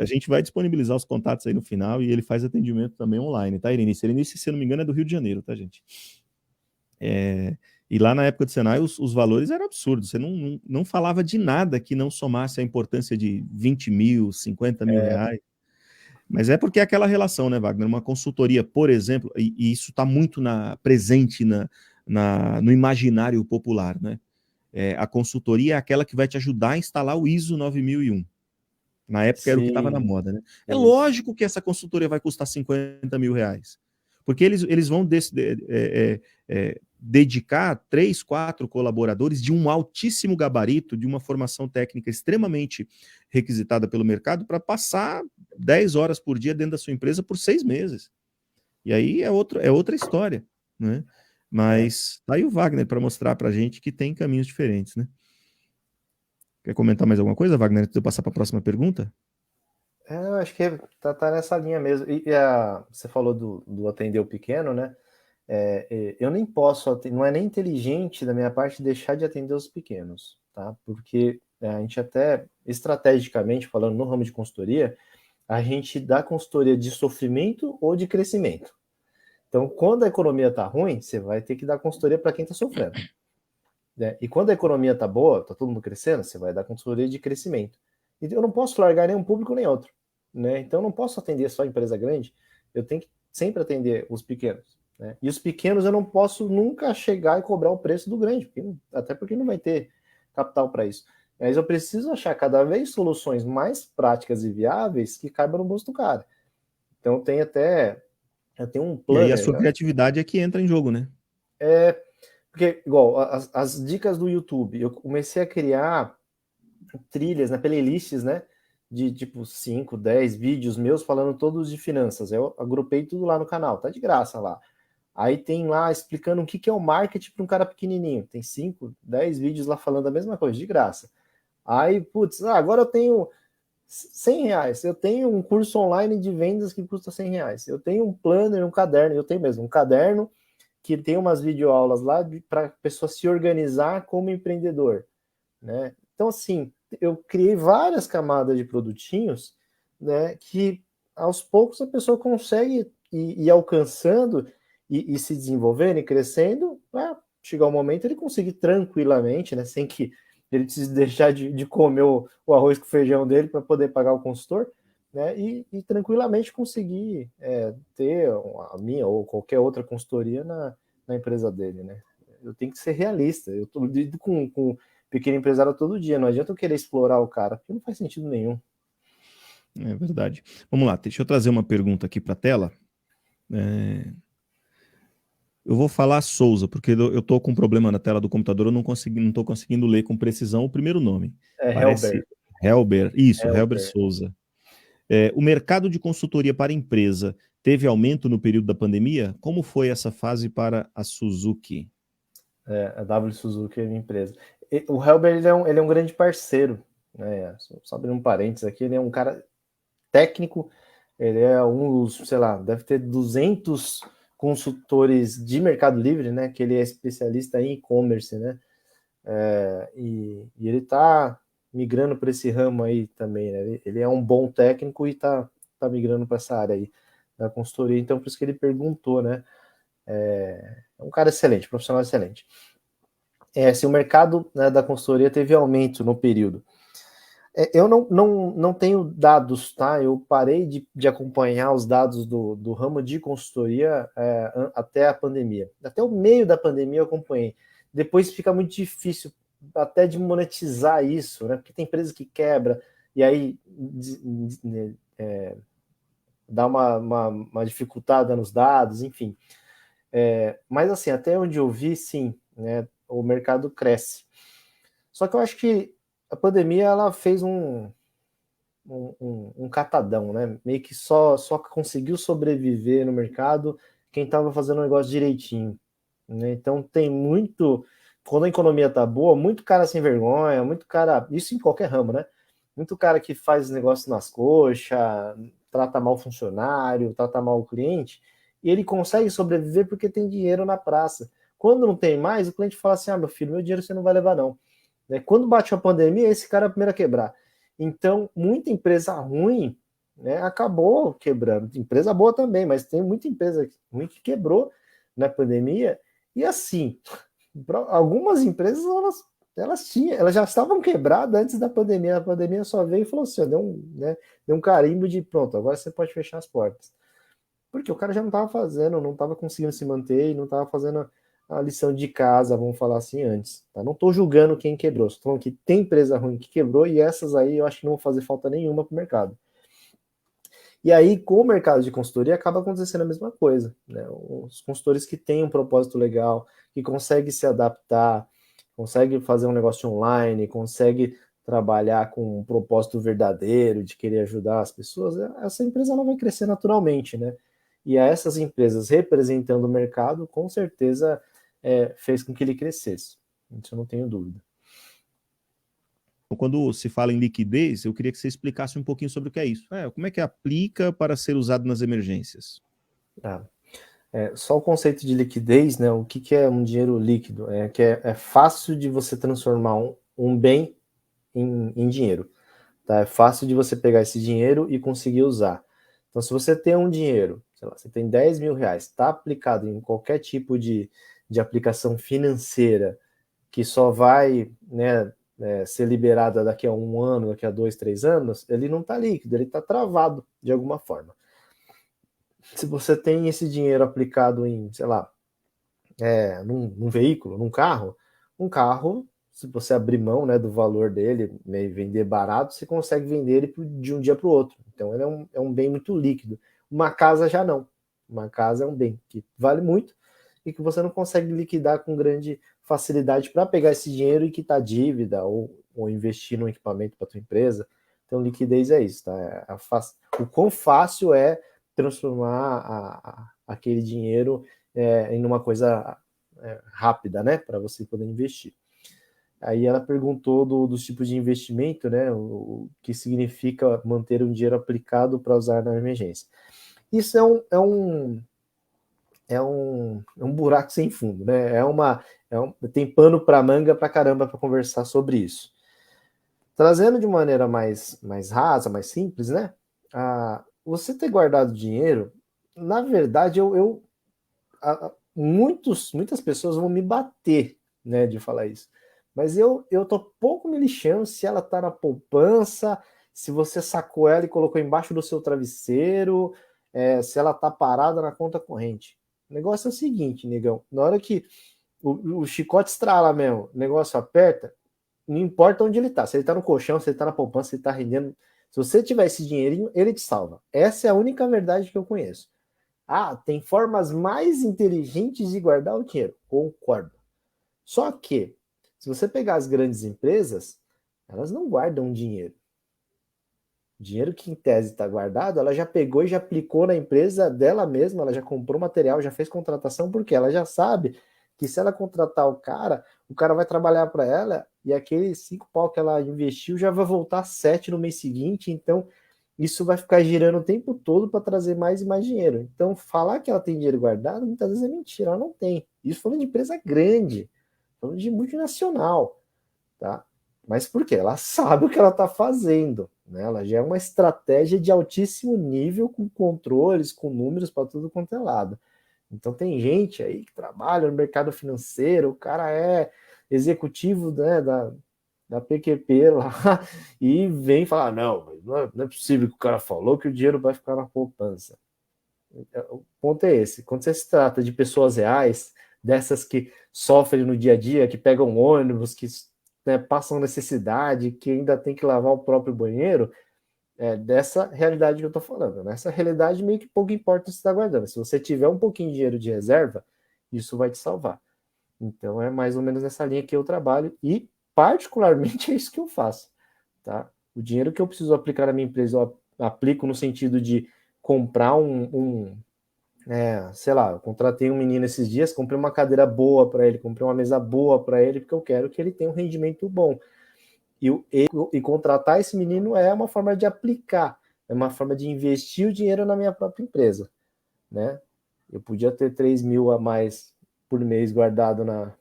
A: A gente vai disponibilizar os contatos aí no final e ele faz atendimento também online, tá, Irenice? Irenice, se eu não me engano, é do Rio de Janeiro, tá, gente? E lá na época do Senai, os valores eram absurdos. Você não falava de nada que não somasse a importância de 20 mil, 50 mil reais. Mas é porque é aquela relação, né, Wagner? Uma consultoria, por exemplo, e isso está muito presente no imaginário popular, né? A consultoria é aquela que vai te ajudar a instalar o ISO 9001. Na época era o que estava na moda, né? É lógico que essa consultoria vai custar 50 mil reais. porque eles vão dedicar 3, 4 colaboradores de um altíssimo gabarito, de uma formação técnica extremamente requisitada pelo mercado, para passar 10 horas por dia dentro da sua empresa por 6 meses. E aí é outra história, né? Mas tá aí o Wagner para mostrar para a gente que tem caminhos diferentes, né? Quer comentar mais alguma coisa, Wagner, antes de eu passar para a próxima pergunta?
B: Eu acho que tá nessa linha mesmo. Você falou do atender o pequeno, né? Eu nem posso, não é nem inteligente da minha parte deixar de atender os pequenos, tá? Porque a gente até, estrategicamente falando no ramo de consultoria, a gente dá consultoria de sofrimento ou de crescimento. Então, quando a economia tá ruim, você vai ter que dar consultoria para quem tá sofrendo, né? E quando a economia tá boa, tá todo mundo crescendo, você vai dar consultoria de crescimento. E eu não posso largar nem um público nem outro, né? Então, eu não posso atender só a empresa grande, eu tenho que sempre atender os pequenos, né? E os pequenos eu não posso nunca chegar e cobrar o preço do grande, até porque não vai ter capital para isso. Mas eu preciso achar cada vez soluções mais práticas e viáveis que caibam no bolso do cara. Então, eu tenho um
A: E aí a
B: planner,
A: sua criatividade é que entra em jogo, né?
B: porque, igual, as dicas do YouTube, eu comecei a criar trilhas, né, playlists, né, de tipo 5, 10 vídeos meus falando todos de finanças. Eu agrupei tudo lá no canal, tá de graça lá. Aí tem lá explicando o que é o marketing para um cara pequenininho. Tem 5, 10 vídeos lá falando a mesma coisa, de graça. Aí, putz, agora eu tenho R$ 100. Eu tenho um curso online de vendas que custa R$ 100. Eu tenho um planner, um caderno, eu tenho mesmo um caderno que tem umas videoaulas lá para a pessoa se organizar como empreendedor, né? Então, assim, eu criei várias camadas de produtinhos, né, que aos poucos a pessoa consegue ir alcançando e se desenvolvendo e crescendo para chegar um momento ele conseguir tranquilamente, né, sem que ele precise deixar de comer o arroz com feijão dele para poder pagar o consultor, né, e tranquilamente conseguir ter a minha ou qualquer outra consultoria na empresa dele, né. Eu tenho que ser realista, eu tô lido com pequeno empresário todo dia, não adianta eu querer explorar o cara, porque não faz sentido nenhum.
A: É verdade. Vamos lá, deixa eu trazer uma pergunta aqui para a tela. Eu vou falar Souza, porque eu estou com um problema na tela do computador, eu não estou conseguindo ler com precisão o primeiro nome.
B: Helber.
A: Parece Helber, isso, Helber
B: Helber.
A: Souza. O mercado de consultoria para empresa teve aumento no período da pandemia? Como foi essa fase para a Suzuki?
B: A W Suzuki é minha empresa. O Helber ele é um grande parceiro, né? Só abrindo um parênteses aqui, ele é um cara técnico, ele é um dos, sei lá, deve ter 200 consultores de Mercado Livre, né? Que ele é especialista em e-commerce, né? E ele está migrando para esse ramo aí também, né? Ele é um bom técnico e tá migrando para essa área aí da consultoria, então por isso que ele perguntou, né? É um cara excelente, profissional excelente. Se o mercado, né, da consultoria teve aumento no período. Eu não tenho dados, tá? Eu parei de acompanhar os dados do ramo de consultoria até a pandemia. Até o meio da pandemia eu acompanhei. Depois fica muito difícil até de monetizar isso, né? Porque tem empresa que quebra e aí dá uma dificultada nos dados, enfim. Mas assim, até onde eu vi, sim, né? O mercado cresce. Só que eu acho que a pandemia ela fez um catadão, né? Meio que só conseguiu sobreviver no mercado quem estava fazendo o negócio direitinho, né? Então tem muito, quando a economia tá boa, muito cara sem vergonha, muito cara, isso em qualquer ramo, né? Muito cara que faz negócio nas coxas, trata mal o funcionário, trata mal o cliente, e ele consegue sobreviver porque tem dinheiro na praça. Quando não tem mais, o cliente fala assim: meu filho, meu dinheiro você não vai levar, não. Né? Quando bate a pandemia, esse cara é o primeiro a quebrar. Então, muita empresa ruim, né, acabou quebrando. Empresa boa também, mas tem muita empresa ruim que quebrou na pandemia. E assim, algumas empresas elas já estavam quebradas antes da pandemia. A pandemia só veio e falou assim: deu um carimbo de pronto, agora você pode fechar as portas. Porque o cara já não estava fazendo, não estava conseguindo se manter, não estava fazendo a lição de casa, vamos falar assim, antes. Tá? Não estou julgando quem quebrou, estou falando que tem empresa ruim que quebrou e essas aí eu acho que não vão fazer falta nenhuma para o mercado. E aí, com o mercado de consultoria, acaba acontecendo a mesma coisa, né? Os consultores que têm um propósito legal, que conseguem se adaptar, conseguem fazer um negócio online, conseguem trabalhar com um propósito verdadeiro de querer ajudar as pessoas, essa empresa ela vai crescer naturalmente, né? E essas empresas representando o mercado, com certeza, fez com que ele crescesse. Isso eu não tenho dúvida.
A: Quando se fala em liquidez, eu queria que você explicasse um pouquinho sobre o que é isso. Como é que aplica para ser usado nas emergências?
B: Só o conceito de liquidez, né? O que é um dinheiro líquido? É fácil de você transformar um bem em dinheiro. Tá? É fácil de você pegar esse dinheiro e conseguir usar. Então, se você tem um dinheiro, sei lá, você tem 10 mil reais, está aplicado em qualquer tipo de aplicação financeira que só vai, né, ser liberada daqui a 1 ano, daqui a 2, 3 anos, ele não está líquido, ele está travado de alguma forma. Se você tem esse dinheiro aplicado em, sei lá, num veículo, num carro, um carro, se você abrir mão, né, do valor dele, né, vender barato, você consegue vender ele de um dia para o outro. Então ele é um bem muito líquido. Uma casa já não. Uma casa é um bem que vale muito e que você não consegue liquidar com grande facilidade para pegar esse dinheiro e quitar dívida ou investir no equipamento para tua empresa. Então liquidez é isso, tá? O quão fácil é transformar aquele dinheiro em uma coisa rápida, né, para você poder investir. Aí ela perguntou dos tipos de investimento, né, o que significa manter um dinheiro aplicado para usar na emergência. Isso é um buraco sem fundo, né? Tem pano para manga para caramba para conversar sobre isso. Trazendo de maneira mais rasa, mais simples, né? Você ter guardado dinheiro, na verdade, muitas pessoas vão me bater, né, de falar isso. Mas eu tô pouco me lixando se ela tá na poupança, se você sacou ela e colocou embaixo do seu travesseiro, se ela tá parada na conta corrente. O negócio é o seguinte, negão, na hora que o chicote estrala mesmo, o negócio aperta, não importa onde ele tá, se ele tá no colchão, se ele tá na poupança, se ele tá rendendo, se você tiver esse dinheirinho, ele te salva. Essa é a única verdade que eu conheço. Tem formas mais inteligentes de guardar o dinheiro. Concordo. Só que, se você pegar as grandes empresas, elas não guardam dinheiro. O dinheiro que em tese está guardado, ela já pegou e já aplicou na empresa dela mesma, ela já comprou material, já fez contratação, porque ela já sabe que se ela contratar o cara vai trabalhar para ela e aqueles 5 pau que ela investiu já vai voltar 7 no mês seguinte, então isso vai ficar girando o tempo todo para trazer mais e mais dinheiro. Então, falar que ela tem dinheiro guardado, muitas vezes é mentira, ela não tem. Isso falando de empresa grande, falando de multinacional, tá? Mas por quê? Ela sabe o que ela está fazendo, né? Ela já é uma estratégia de altíssimo nível, com controles, com números para tudo quanto é lado. Então, tem gente aí que trabalha no mercado financeiro, o cara é executivo, né, da PQP lá e vem falar, não é possível que o cara falou que o dinheiro vai ficar na poupança. O ponto é esse, quando você se trata de pessoas reais, dessas que sofrem no dia a dia, que pegam ônibus, que, né, passam necessidade, que ainda tem que lavar o próprio banheiro, dessa realidade que eu tô falando. Nessa realidade, meio que pouco importa se está guardando. Se você tiver um pouquinho de dinheiro de reserva, isso vai te salvar. Então é mais ou menos nessa linha que eu trabalho e particularmente é isso que eu faço, tá? O dinheiro que eu preciso aplicar na minha empresa, eu aplico no sentido de comprar sei lá, eu contratei um menino esses dias, comprei uma cadeira boa para ele, comprei uma mesa boa para ele, porque eu quero que ele tenha um rendimento bom. E contratar esse menino é uma forma de aplicar, é uma forma de investir o dinheiro na minha própria empresa, né? Eu podia ter 3 mil a mais por mês guardado na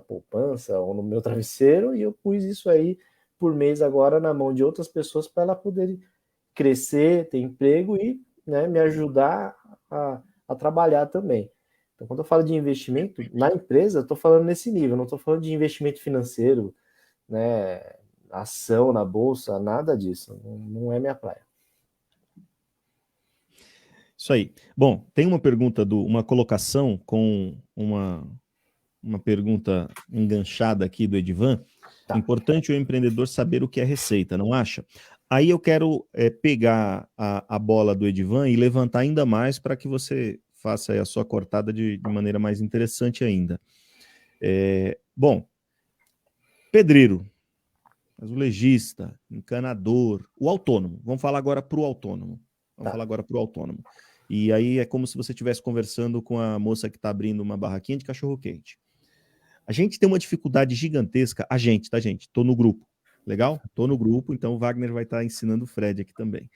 B: poupança ou no meu travesseiro, e eu pus isso aí por mês agora na mão de outras pessoas para ela poder crescer, ter emprego e, né, me ajudar a trabalhar também. Então, quando eu falo de investimento na empresa, eu estou falando nesse nível, não estou falando de investimento financeiro, né, ação na bolsa, nada disso, não é minha praia.
A: Isso aí. Bom, tem uma pergunta, uma colocação com uma pergunta enganchada aqui do Edivan.
B: Tá.
A: Importante o empreendedor saber o que é receita, não acha? Aí eu quero pegar a bola do Edivan e levantar ainda mais para que você faça aí a sua cortada de maneira mais interessante ainda. Bom, pedreiro, azulejista, encanador, o autônomo. Vamos falar agora para o autônomo.
B: Tá.
A: E aí é como se você estivesse conversando com a moça que está abrindo uma barraquinha de cachorro-quente. A gente tem uma dificuldade gigantesca. A gente, tá, gente? Tô no grupo. Legal? Tô no grupo, então o Wagner vai estar ensinando o Fred aqui também.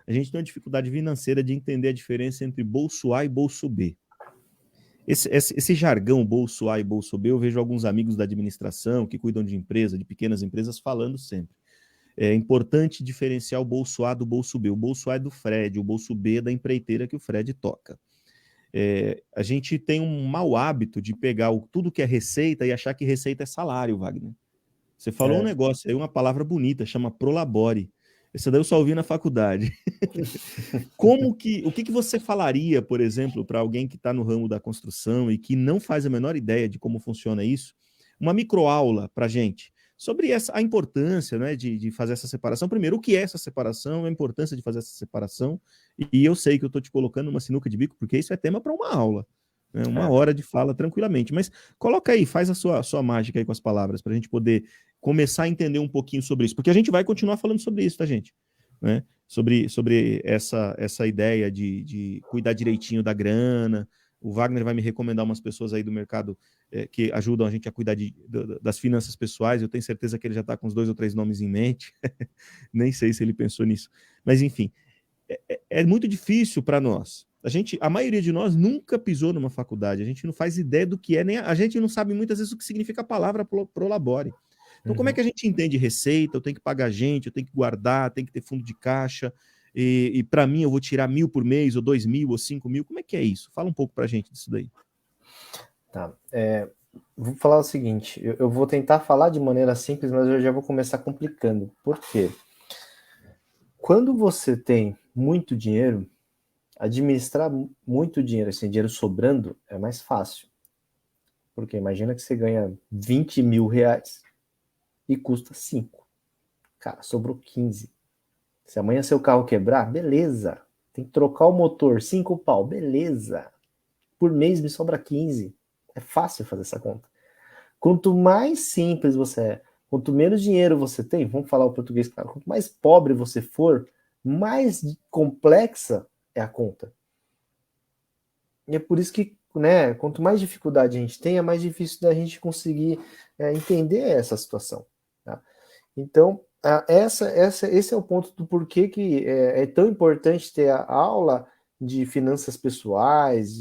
A: A gente tem uma dificuldade financeira de entender a diferença entre bolso A e bolso B. Esse jargão bolso A e bolso B, eu vejo alguns amigos da administração que cuidam de empresa, de pequenas empresas, falando sempre. É importante diferenciar o bolso A do bolso B. O bolso A é do Fred, o bolso B é da empreiteira que o Fred toca. A gente tem um mau hábito de pegar tudo que é receita e achar que receita é salário, Wagner. Você falou um negócio aí, uma palavra bonita, chama prolabore. Essa daí eu só ouvi na faculdade. O que você falaria, por exemplo, para alguém que está no ramo da construção e que não faz a menor ideia de como funciona isso? Uma microaula para gente sobre a importância, né, de fazer essa separação. Primeiro, o que é essa separação, a importância de fazer essa separação. E eu sei que eu estou te colocando numa sinuca de bico, porque isso é tema para uma aula, né, uma hora de fala tranquilamente. Mas coloca aí, faz a sua mágica aí com as palavras, para a gente poder começar a entender um pouquinho sobre isso. Porque a gente vai continuar falando sobre isso, tá, gente? Né? Sobre essa ideia de cuidar direitinho da grana. O Wagner vai me recomendar umas pessoas aí do mercado que ajudam a gente a cuidar das finanças pessoais. Eu tenho certeza que ele já está com uns 2 ou 3 nomes em mente. Nem sei se ele pensou nisso. Mas, enfim, é muito difícil para nós. A maioria de nós nunca pisou numa faculdade. A gente não faz ideia do que é, nem a gente não sabe muitas vezes o que significa a palavra prolabore. Então, como é que a gente entende receita? Eu tenho que pagar gente, eu tenho que guardar, tem que ter fundo de caixa, e para mim eu vou tirar 1.000 por mês, ou 2.000, ou 5.000. Como é que é isso? Fala um pouco para a gente disso daí.
B: Tá. Vou falar o seguinte, eu vou tentar falar de maneira simples, mas eu já vou começar complicando. Por quê? Quando você tem muito dinheiro, administrar muito dinheiro, assim, dinheiro sobrando, é mais fácil. Porque imagina que você ganha 20 mil reais e custa 5. Cara, sobrou 15. Se amanhã seu carro quebrar, beleza. Tem que trocar o motor, 5 pau, beleza. Por mês me sobra 15. É fácil fazer essa conta. Quanto mais simples você é, quanto menos dinheiro você tem, vamos falar o português claro, quanto mais pobre você for, mais complexa é a conta. E é por isso que, né, quanto mais dificuldade a gente tem, é mais difícil da gente conseguir entender essa situação. Tá? Então, esse é o ponto do porquê que é tão importante ter a aula de finanças pessoais,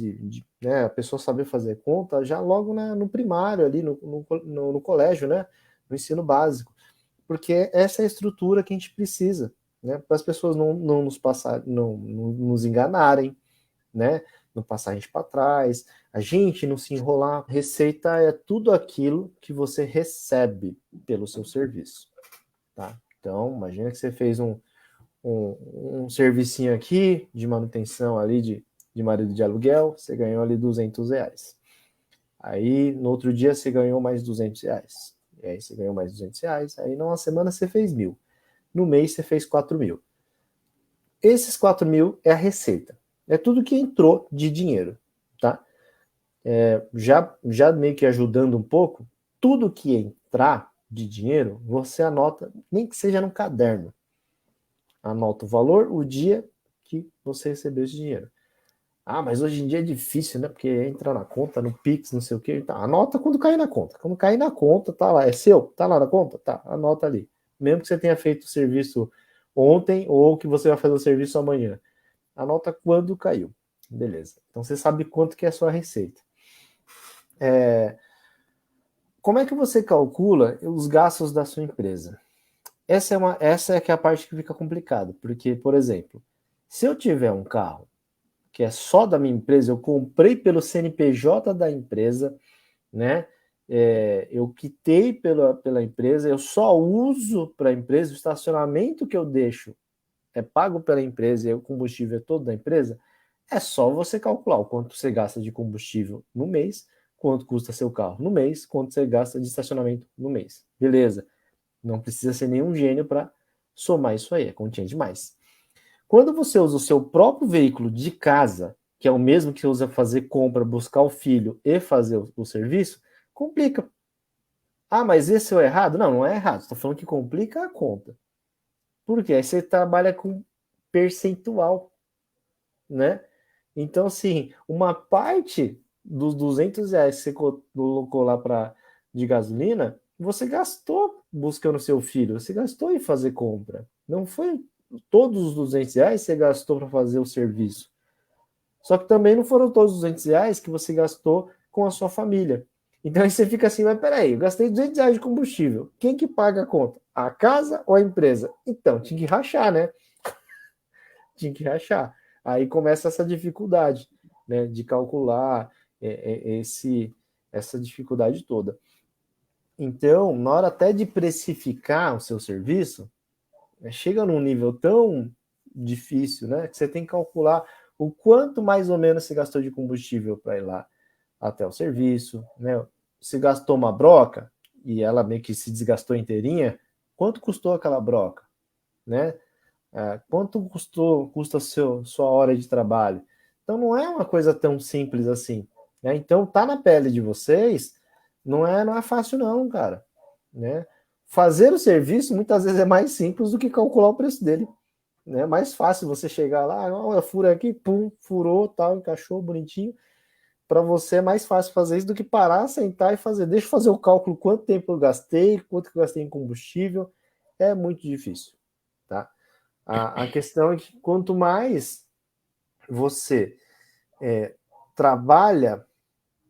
B: né, a pessoa saber fazer conta já logo no primário, ali no colégio, né, no ensino básico, porque essa é a estrutura que a gente precisa, né, para as pessoas não nos passar, não nos enganarem, né, não passar a gente para trás, a gente não se enrolar. Receita é tudo aquilo que você recebe pelo seu serviço. Tá? Então, imagina que você fez um servicinho aqui de manutenção ali de marido de aluguel, você ganhou ali 200 reais. Aí, no outro dia, você ganhou mais 200 reais. E aí, você ganhou mais 200 reais. Aí, numa semana, você fez 1.000. No mês, você fez 4.000. Esses 4.000 é a receita. É tudo que entrou de dinheiro, tá? Já meio que ajudando um pouco, tudo que entrar de dinheiro, você anota, nem que seja no caderno. Anota o valor, o dia que você recebeu esse dinheiro. Ah, mas hoje em dia é difícil, né? Porque entra na conta, no Pix, não sei o quê. Tá, anota quando cair na conta. Quando cair na conta, tá lá. É seu? Tá lá na conta? Tá, anota ali. Mesmo que você tenha feito o serviço ontem ou que você vai fazer o serviço amanhã. Anota quando caiu. Beleza. Então você sabe quanto que é a sua receita. Como é que você calcula os gastos da sua empresa? Essa é que é a parte que fica complicada, porque, por exemplo, se eu tiver um carro que é só da minha empresa, eu comprei pelo CNPJ da empresa, né? Eu quitei pela empresa, eu só uso para a empresa, o estacionamento que eu deixo é pago pela empresa e o combustível é todo da empresa, é só você calcular o quanto você gasta de combustível no mês, quanto custa seu carro no mês, quanto você gasta de estacionamento no mês. Beleza. Não precisa ser nenhum gênio para somar isso aí, a continha de mais. Quando você usa o seu próprio veículo de casa, que é o mesmo que usa fazer compra, buscar o filho e fazer o serviço, complica. Ah, mas esse é o errado? Não, não é errado. Estou falando que complica a conta. Por quê? Aí você trabalha com percentual, né? Então, assim, uma parte dos R$ 200 que você colocou lá de gasolina, você gastou buscando seu filho, você gastou em fazer compra. Não foi todos os R$ 200 que você gastou para fazer o serviço. Só que também não foram todos os R$ 200 que você gastou com a sua família. Então aí você fica assim, mas peraí, eu gastei R$ 200 de combustível. Quem que paga a conta? A casa ou a empresa? Então, tinha que rachar, né? Tinha que rachar. Aí começa essa dificuldade, né, de calcular essa dificuldade toda. Então, na hora até de precificar o seu serviço, chega num nível tão difícil, né, que você tem que calcular o quanto mais ou menos você gastou de combustível para ir lá até o serviço, né? Se gastou uma broca e ela meio que se desgastou inteirinha, quanto custou aquela broca, né? Quanto custa sua hora de trabalho? Então não é uma coisa tão simples assim, né? Então tá na pele de vocês, não é fácil não, cara, né? Fazer o serviço muitas vezes é mais simples do que calcular o preço dele, né? É mais fácil você chegar lá, olha, fura aqui, pum, furou, tal, encaixou bonitinho. Para você é mais fácil fazer isso do que parar, sentar e fazer. Deixa eu fazer o cálculo quanto tempo eu gastei, quanto eu gastei em combustível. É muito difícil, tá? A questão é que quanto mais você trabalha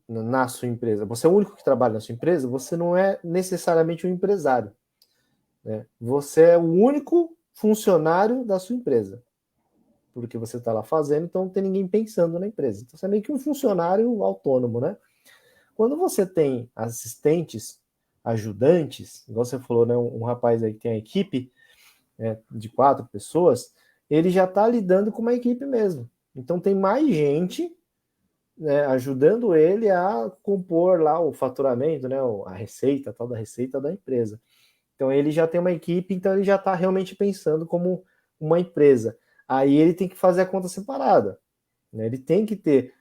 B: na sua empresa, você é o único que trabalha na sua empresa, você não é necessariamente um empresário, né? Você é o único funcionário da sua empresa, porque você está lá fazendo, então não tem ninguém pensando na empresa. Então você é meio que um funcionário autônomo, né? Quando você tem assistentes, ajudantes, igual você falou, né, um rapaz aí que tem a equipe, de 4 pessoas, ele já está lidando com uma equipe mesmo. Então tem mais gente, né, ajudando ele a compor lá o faturamento, né, a receita, a tal da receita da empresa. Então ele já tem uma equipe, então ele já está realmente pensando como uma empresa. Aí ele tem que fazer a conta separada, né? Ele tem que ter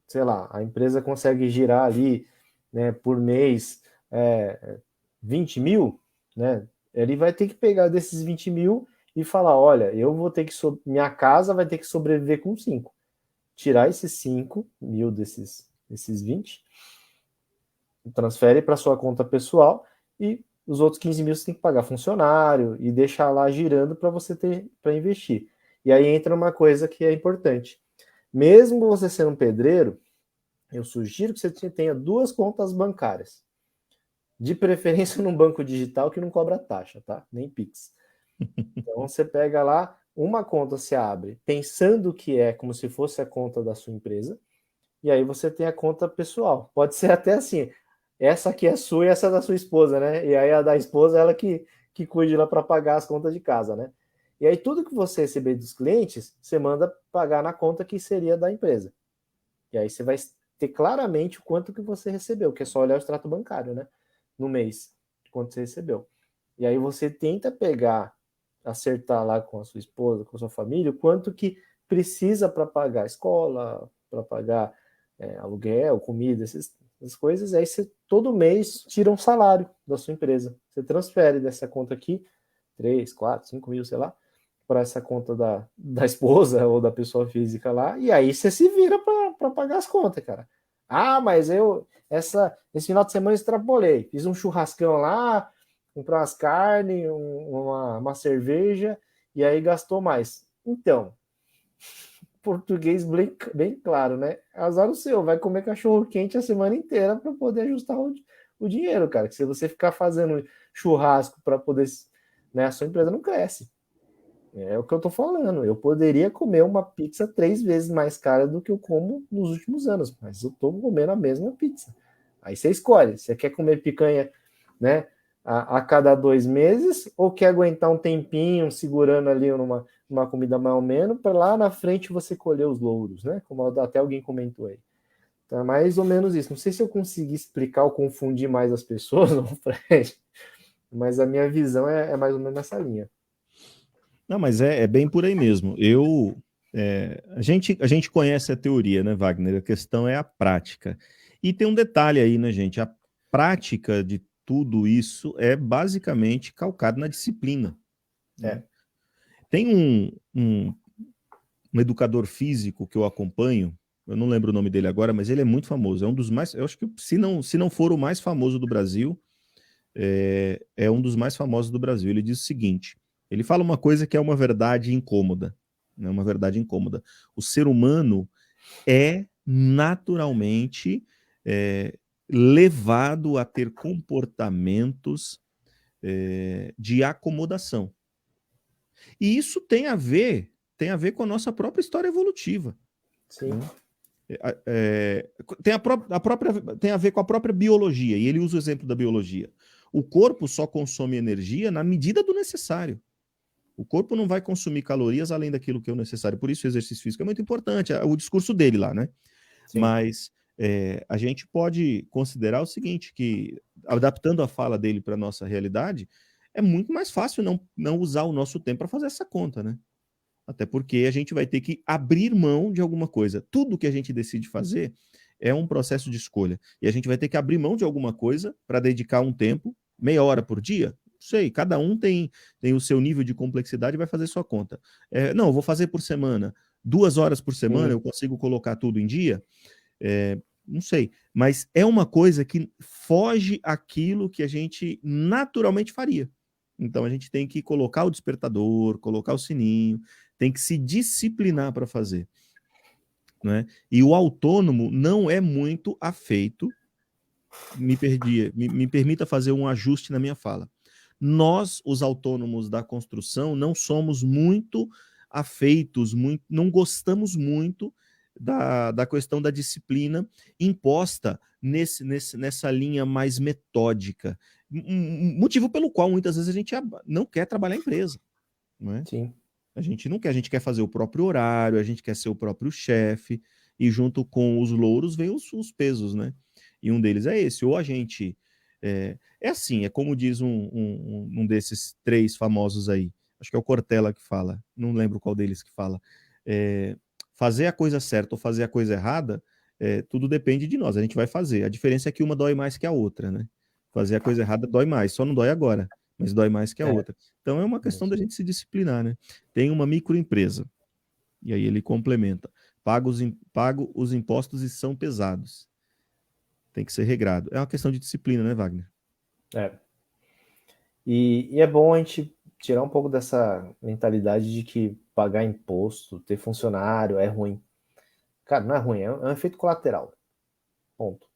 B: sei lá, a empresa consegue girar ali, né, por mês 20 mil, né? Ele vai ter que pegar desses 20 mil e falar, olha, eu vou ter que, minha casa vai ter que sobreviver com 5. Tirar esses 5 mil desses 20, transfere para sua conta pessoal e os outros 15 mil você tem que pagar funcionário e deixar lá girando para você ter para investir. E aí entra uma coisa que é importante. Mesmo você sendo um pedreiro, eu sugiro que você tenha 2 contas bancárias. De preferência num banco digital que não cobra taxa, tá? Nem Pix. Então você pega lá, uma conta se abre pensando que é como se fosse a conta da sua empresa, e aí você tem a conta pessoal. Pode ser até assim, essa aqui é sua e essa é da sua esposa, né? E aí a da esposa, ela que cuide lá para pagar as contas de casa, né? E aí tudo que você receber dos clientes, você manda pagar na conta que seria da empresa. E aí você vai ter claramente o quanto que você recebeu, que é só olhar o extrato bancário, né? No mês, quanto você recebeu. E aí você tenta pegar, acertar lá com a sua esposa, com a sua família, o quanto que precisa para pagar a escola, para pagar aluguel, comida, essas coisas. Aí você todo mês tira um salário da sua empresa. Você transfere dessa conta aqui, 3, 4, 5 mil, sei lá, para essa conta da esposa ou da pessoa física lá, e aí você se vira para pagar as contas, cara. Ah, mas esse final de semana extrapolei, fiz um churrascão lá, comprei umas carnes, uma cerveja, e aí gastou mais. Então, português bem claro, né? Azar o seu, vai comer cachorro quente a semana inteira para poder ajustar o dinheiro, cara. Que se você ficar fazendo churrasco para poder, né, a sua empresa não cresce. É o que eu tô falando. Eu poderia comer uma pizza 3 vezes mais cara do que eu como nos últimos anos, mas eu tô comendo a mesma pizza. Aí você escolhe. Você quer comer picanha, né, a cada 2 meses ou quer aguentar um tempinho segurando ali numa comida mais ou menos para lá na frente você colher os louros, né? Como até alguém comentou aí. Então é mais ou menos isso. Não sei se eu consegui explicar ou confundir mais as pessoas, não, Fred, mas a minha visão é mais ou menos nessa linha.
A: Não, mas é bem por aí mesmo. A gente conhece a teoria, né, Wagner? A questão é a prática. E tem um detalhe aí, né, gente? A prática de tudo isso é basicamente calcado na disciplina, né?
B: É,
A: Tem um educador físico que eu acompanho, eu não lembro o nome dele agora, mas ele é muito famoso. É um dos mais, eu acho que se não for o mais famoso do Brasil, é um dos mais famosos do Brasil. Ele diz o seguinte: ele fala uma coisa que é uma verdade incômoda, né? Uma verdade incômoda. O ser humano é naturalmente é, levado a ter comportamentos de acomodação. E isso tem a ver com a nossa própria história evolutiva.
B: sim,
A: Né? Tem a ver com a própria biologia, e ele usa o exemplo da biologia. O corpo só consome energia na medida do necessário. O corpo não vai consumir calorias além daquilo que é o necessário. Por isso o exercício físico é muito importante, o discurso dele lá, né?
B: sim.
A: Mas a gente pode considerar o seguinte, que adaptando a fala dele para a nossa realidade, é muito mais fácil não usar o nosso tempo para fazer essa conta, né? Até porque a gente vai ter que abrir mão de alguma coisa. Tudo que a gente decide fazer é um processo de escolha. E a gente vai ter que abrir mão de alguma coisa para dedicar um tempo, meia hora por dia. Não sei, cada um tem o seu nível de complexidade e vai fazer sua conta. Não, eu vou fazer por semana. 2 horas por semana eu consigo colocar tudo em dia? Não sei. Mas é uma coisa que foge aquilo que a gente naturalmente faria. Então a gente tem que colocar o despertador, colocar o sininho, tem que se disciplinar para fazer. Né? E o autônomo não é muito afeito, me permita fazer um ajuste na minha fala. Nós, os autônomos da construção, não somos muito afeitos, não gostamos muito da questão da disciplina imposta nessa linha mais metódica. Motivo pelo qual muitas vezes a gente não quer trabalhar em empresa. Não é?
B: Sim.
A: A gente não quer, a gente quer fazer o próprio horário, a gente quer ser o próprio chefe, e junto com os louros vem os pesos, né? E um deles é esse, ou a gente. É assim, é como diz um desses três famosos aí, acho que é o Cortella que fala, não lembro qual deles que fala. É, fazer a coisa certa ou fazer a coisa errada, tudo depende de nós, a gente vai fazer. A diferença é que uma dói mais que a outra, né? Fazer a coisa errada dói mais, só não dói agora, mas dói mais que a
B: É,
A: outra. Então é uma questão da gente se disciplinar, né? Tem uma microempresa, e aí ele complementa: pago os impostos e são pesados. Tem que ser regrado. É uma questão de disciplina, né, Wagner?
B: é. E é bom a gente tirar um pouco dessa mentalidade de que pagar imposto, ter funcionário é ruim. Cara, não é ruim, é um efeito colateral. Ponto.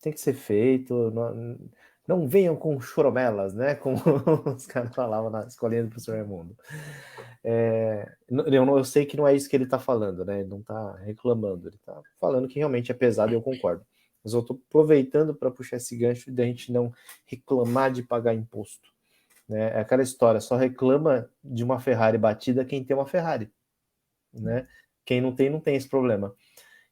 B: Tem que ser feito. Não venham com choromelas, né? Como os caras falavam na escolinha do professor Raimundo. Eu sei que não é isso que ele está falando, né? Ele não está reclamando, ele está falando que realmente é pesado e eu concordo. Mas eu estou aproveitando para puxar esse gancho da gente não reclamar de pagar imposto. Né? É aquela história, só reclama de uma Ferrari batida quem tem uma Ferrari. Né? Quem não tem, não tem esse problema.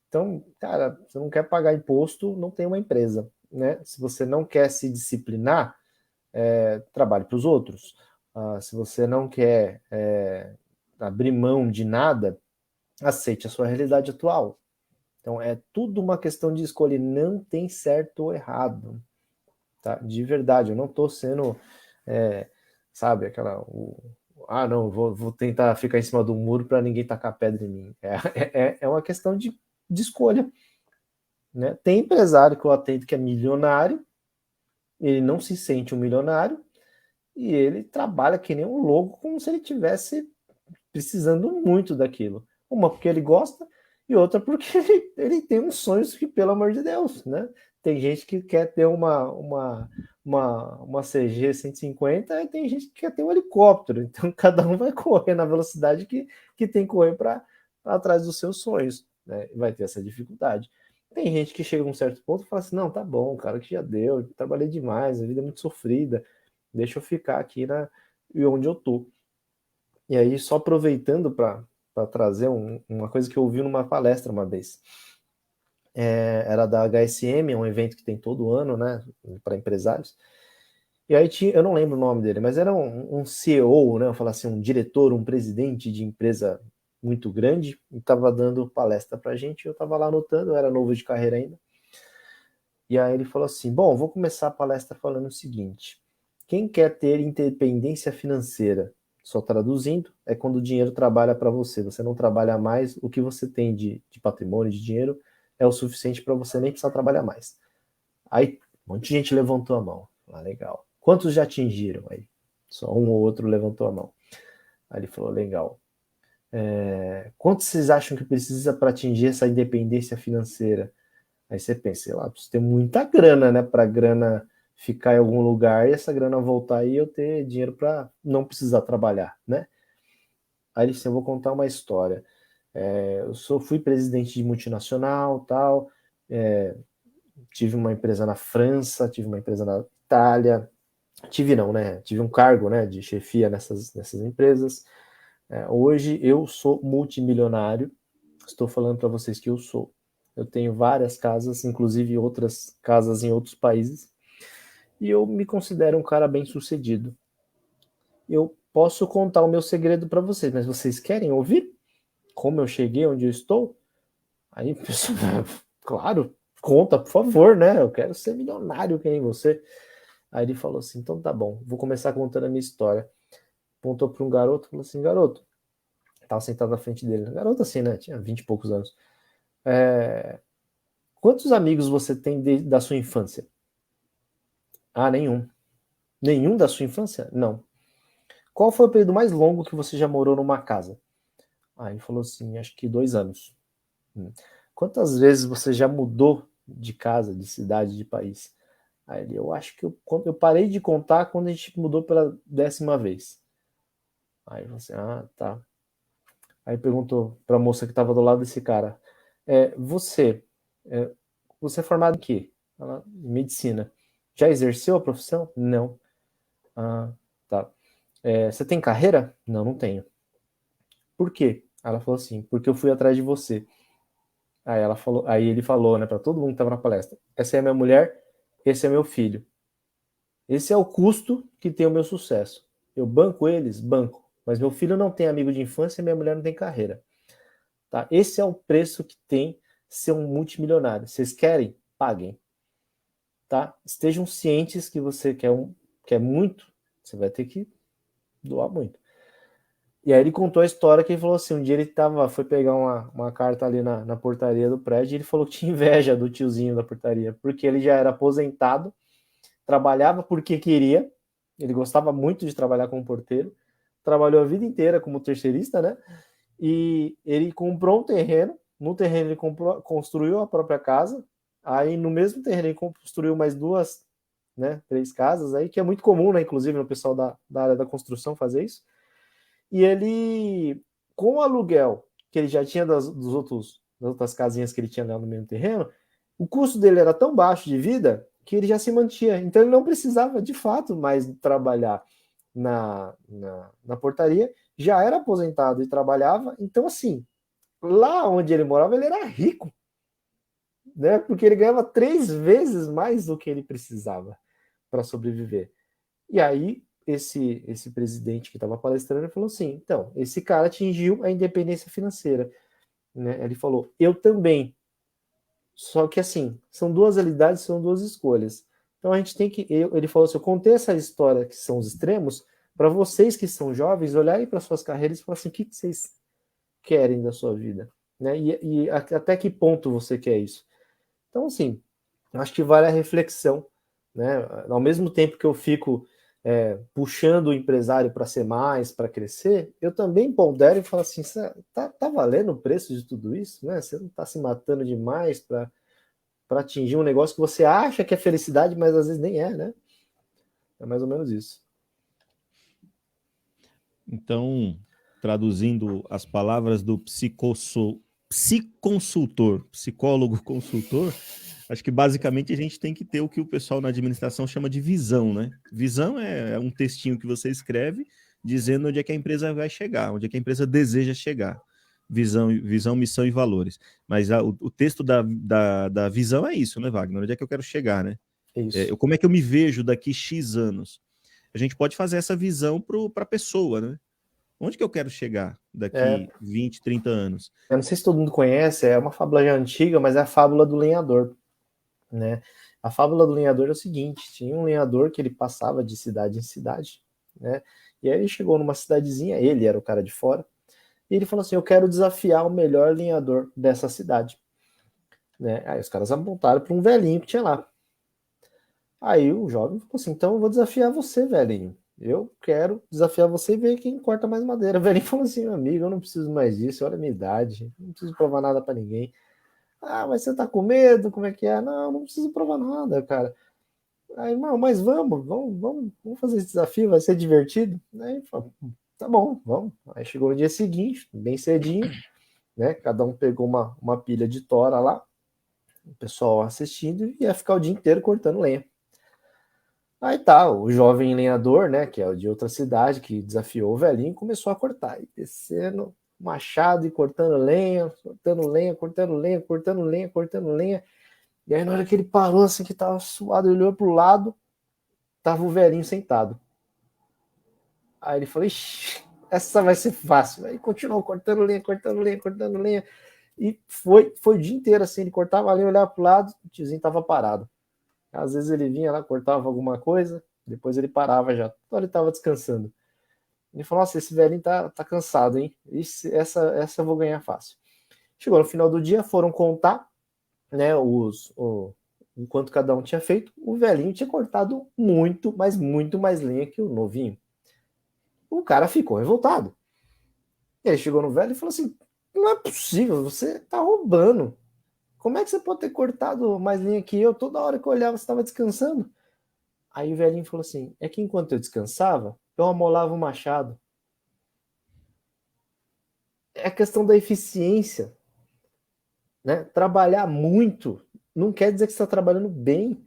B: Então, cara, você não quer pagar imposto, não tem uma empresa. Né? Se você não quer se disciplinar, trabalhe para os outros. Se você não quer abrir mão de nada, aceite a sua realidade atual. Então, é tudo uma questão de escolha, não tem certo ou errado. Tá? De verdade, eu não estou sendo, sabe, não, vou tentar ficar em cima do muro para ninguém tacar pedra em mim. É uma questão de escolha. Né? Tem empresário que eu atendo que é milionário, ele não se sente um milionário e ele trabalha que nem um louco, como se ele tivesse precisando muito daquilo. Uma porque ele gosta e outra porque ele tem uns sonhos que, pelo amor de Deus, né? Tem gente que quer ter uma CG 150 e tem gente que quer ter um helicóptero. Então, cada um vai correr na velocidade que tem que correr para atrás dos seus sonhos. Né? Vai ter essa dificuldade. Tem gente que chega a um certo ponto e fala assim, não, tá bom, cara, que já deu, eu trabalhei demais, a vida é muito sofrida, deixa eu ficar aqui onde eu tô. E aí, só aproveitando para trazer uma coisa que eu ouvi numa palestra uma vez. Era da HSM, é um evento que tem todo ano, né, para empresários. E aí tinha, eu não lembro o nome dele, mas era um CEO, né? Eu falo assim, um diretor, um presidente de empresa muito grande, e estava dando palestra pra gente, eu estava lá anotando, eu era novo de carreira ainda. E aí ele falou assim: bom, vou começar a palestra falando o seguinte: quem quer ter independência financeira? Só traduzindo, é quando o dinheiro trabalha para você. Você não trabalha mais, o que você tem de patrimônio, de dinheiro, é o suficiente para você nem precisar trabalhar mais. Aí um monte de gente levantou a mão. Ah, legal. Quantos já atingiram? Aí só um ou outro levantou a mão. Aí ele falou: legal. Quantos vocês acham que precisa para atingir essa independência financeira? Aí você pensa, lá, preciso ter muita grana, né? Para grana ficar em algum lugar e essa grana voltar e eu ter dinheiro para não precisar trabalhar, né? Aí ele disse, eu vou contar uma história. Fui presidente de multinacional, tal, tive uma empresa na França, tive uma empresa na Itália, tive não, né? Tive um cargo, né, de chefia nessas empresas. Hoje eu sou multimilionário, estou falando para vocês que eu sou. Eu tenho várias casas, inclusive outras casas em outros países, e eu me considero um cara bem sucedido. Eu posso contar o meu segredo para vocês, mas vocês querem ouvir como eu cheguei onde eu estou? Aí, pessoal, claro, conta, por favor, né? Eu quero ser milionário que nem você. Aí ele falou assim, então tá bom, vou começar contando a minha história. Apontou para um garoto, falou assim, garoto, estava sentado na frente dele, garoto assim, né? Tinha 20 e poucos anos. Quantos amigos você tem da sua infância? Ah, nenhum. Nenhum da sua infância? Não. Qual foi o período mais longo que você já morou numa casa? Ah, ele falou assim, acho que 2 anos. Quantas vezes você já mudou de casa, de cidade, de país? Aí ele, eu acho que eu parei de contar quando a gente mudou pela 10ª vez. Aí você, tá. Aí perguntou para a moça que estava do lado desse cara, você é formado em quê? Ela, medicina. Já exerceu a profissão? Não. Ah, tá. Você tem carreira? Não, não tenho. Por quê? Ela falou assim, porque eu fui atrás de você. Aí ele falou, né, para todo mundo que estava na palestra, essa é a minha mulher, esse é meu filho. Esse é o custo que tem o meu sucesso. Eu banco eles? Banco. Mas meu filho não tem amigo de infância e minha mulher não tem carreira. Tá? Esse é o preço que tem ser um multimilionário. Vocês querem? Paguem. Tá? Estejam cientes que você quer muito, você vai ter que doar muito. E aí ele contou a história que ele falou assim, um dia ele foi pegar uma carta ali na portaria do prédio e ele falou que tinha inveja do tiozinho da portaria, porque ele já era aposentado, trabalhava porque queria, ele gostava muito de trabalhar como porteiro, trabalhou a vida inteira como terceirista, né? E ele comprou um terreno, no terreno ele construiu a própria casa, aí no mesmo terreno ele construiu mais 2, né, 3 casas aí, que é muito comum, né, inclusive no pessoal da área da construção fazer isso. E ele, com o aluguel que ele já tinha das outras casinhas que ele tinha no mesmo terreno, o custo dele era tão baixo de vida que ele já se mantinha. Então ele não precisava, de fato, mais trabalhar na portaria, já era aposentado e trabalhava. Então, assim, lá onde ele morava, ele era rico, né? Porque ele ganhava 3 vezes mais do que ele precisava para sobreviver. E aí, esse presidente que estava palestrando falou assim: então, esse cara atingiu a independência financeira. Né? Ele falou: eu também. Só que assim, são 2 realidades, são 2 escolhas. Então a gente tem que. Ele falou assim: eu contei essa história que são os extremos, para vocês que são jovens olharem para suas carreiras e falar assim: o que vocês querem da sua vida? Né? E até que ponto você quer isso? Então, assim, acho que vale a reflexão. Né? Ao mesmo tempo que eu fico puxando o empresário para ser mais, para crescer, eu também pondero e falo assim, tá valendo o preço de tudo isso? Né? Você não está se matando demais para atingir um negócio que você acha que é felicidade, mas às vezes nem é, né? É mais ou menos isso.
A: Então, traduzindo as palavras do psiconsultor, psicólogo consultor, acho que basicamente a gente tem que ter o que o pessoal na administração chama de visão, né? Visão é um textinho que você escreve dizendo onde é que a empresa vai chegar, onde é que a empresa deseja chegar. Visão, missão e valores. Mas o texto da visão é isso, né, Wagner? Onde é que eu quero chegar, né?
B: Isso.
A: Como é que eu me vejo daqui X anos? A gente pode fazer essa visão para a pessoa, né? Onde que eu quero chegar
B: É,
A: daqui 20, 30 anos?
B: eu não sei se todo mundo conhece, é uma fábula já antiga, mas é a fábula do lenhador, né? A fábula do lenhador é o seguinte: tinha um lenhador que ele passava de cidade em cidade, né? E aí ele chegou numa cidadezinha, ele era o cara de fora, e ele falou assim: eu quero desafiar o melhor lenhador dessa cidade, né? Aí os caras apontaram para um velhinho que tinha lá. Aí o jovem falou assim: então eu vou desafiar você, velhinho. Eu quero desafiar você e ver quem corta mais madeira. O velhinho falou assim: meu amigo, eu não preciso mais disso, olha a minha idade, não preciso provar nada para ninguém. Ah, mas você tá com medo? Como é que é? Não, não preciso provar nada, cara. Aí, irmão, mas vamos fazer esse desafio, vai ser divertido. Aí falou: tá bom, vamos. Aí chegou no dia seguinte, bem cedinho, né? Cada um pegou uma pilha de tora lá, o pessoal assistindo e ia ficar o dia inteiro cortando lenha. Aí tá, o jovem lenhador, né, que é o de outra cidade, que desafiou o velhinho, começou a cortar, e descendo machado e cortando lenha, cortando lenha, cortando lenha, cortando lenha, cortando lenha. E aí na hora que ele parou, assim, que tava suado, ele olhou pro lado, tava o velhinho sentado. Aí ele falou: ixi, essa vai ser fácil. Aí continuou cortando lenha, cortando lenha, cortando lenha. E foi o dia inteiro assim, ele cortava a lenha, olhava pro lado, o tiozinho tava parado. Às vezes ele vinha lá, cortava alguma coisa, depois ele parava já. Então ele estava descansando. Ele falou: nossa, esse velhinho tá cansado, hein? Essa eu vou ganhar fácil. Chegou no final do dia, foram contar, né, o quanto cada um tinha feito. O velhinho tinha cortado muito, mas muito mais lenha que o novinho. O cara ficou revoltado. E aí chegou no velho e falou assim: não é possível, você tá roubando. Como é que você pode ter cortado mais linha que eu? Toda hora que eu olhava, você estava descansando. Aí o velhinho falou assim: é que enquanto eu descansava, eu amolava o machado. É a questão da eficiência, né? Trabalhar muito não quer dizer que você está trabalhando bem.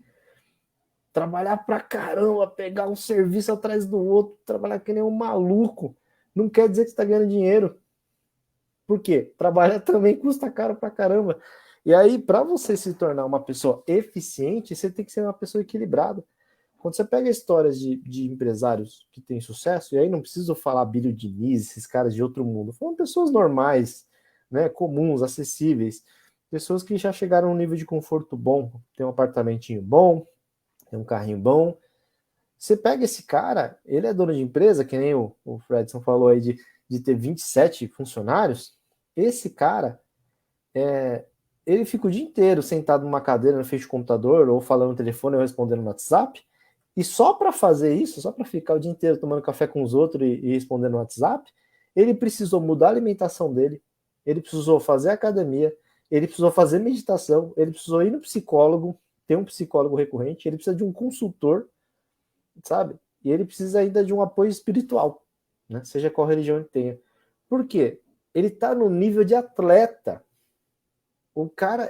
B: Trabalhar pra caramba, pegar um serviço atrás do outro, trabalhar que nem um maluco, não quer dizer que você está ganhando dinheiro. Por quê? Trabalhar também custa caro pra caramba. E aí, para você se tornar uma pessoa eficiente, você tem que ser uma pessoa equilibrada. Quando você pega histórias de empresários que têm sucesso, e aí não preciso falar Bílio Diniz, esses caras de outro mundo, foram pessoas normais, né, comuns, acessíveis, pessoas que já chegaram a um nível de conforto bom, tem um apartamentinho bom, tem um carrinho bom. Você pega esse cara, ele é dono de empresa, que nem o Fredson falou aí de ter 27 funcionários. Esse cara, ele fica o dia inteiro sentado numa cadeira na frente do computador, ou falando no telefone, ou respondendo no WhatsApp. E só para fazer isso, só para ficar o dia inteiro tomando café com os outros e respondendo no WhatsApp, ele precisou mudar a alimentação dele, ele precisou fazer academia, ele precisou fazer meditação, ele precisou ir no psicólogo, ter um psicólogo recorrente, ele precisa de um consultor, sabe? E ele precisa ainda de um apoio espiritual, né? Seja qual religião ele tenha. Por quê? Ele está no nível de atleta. O cara,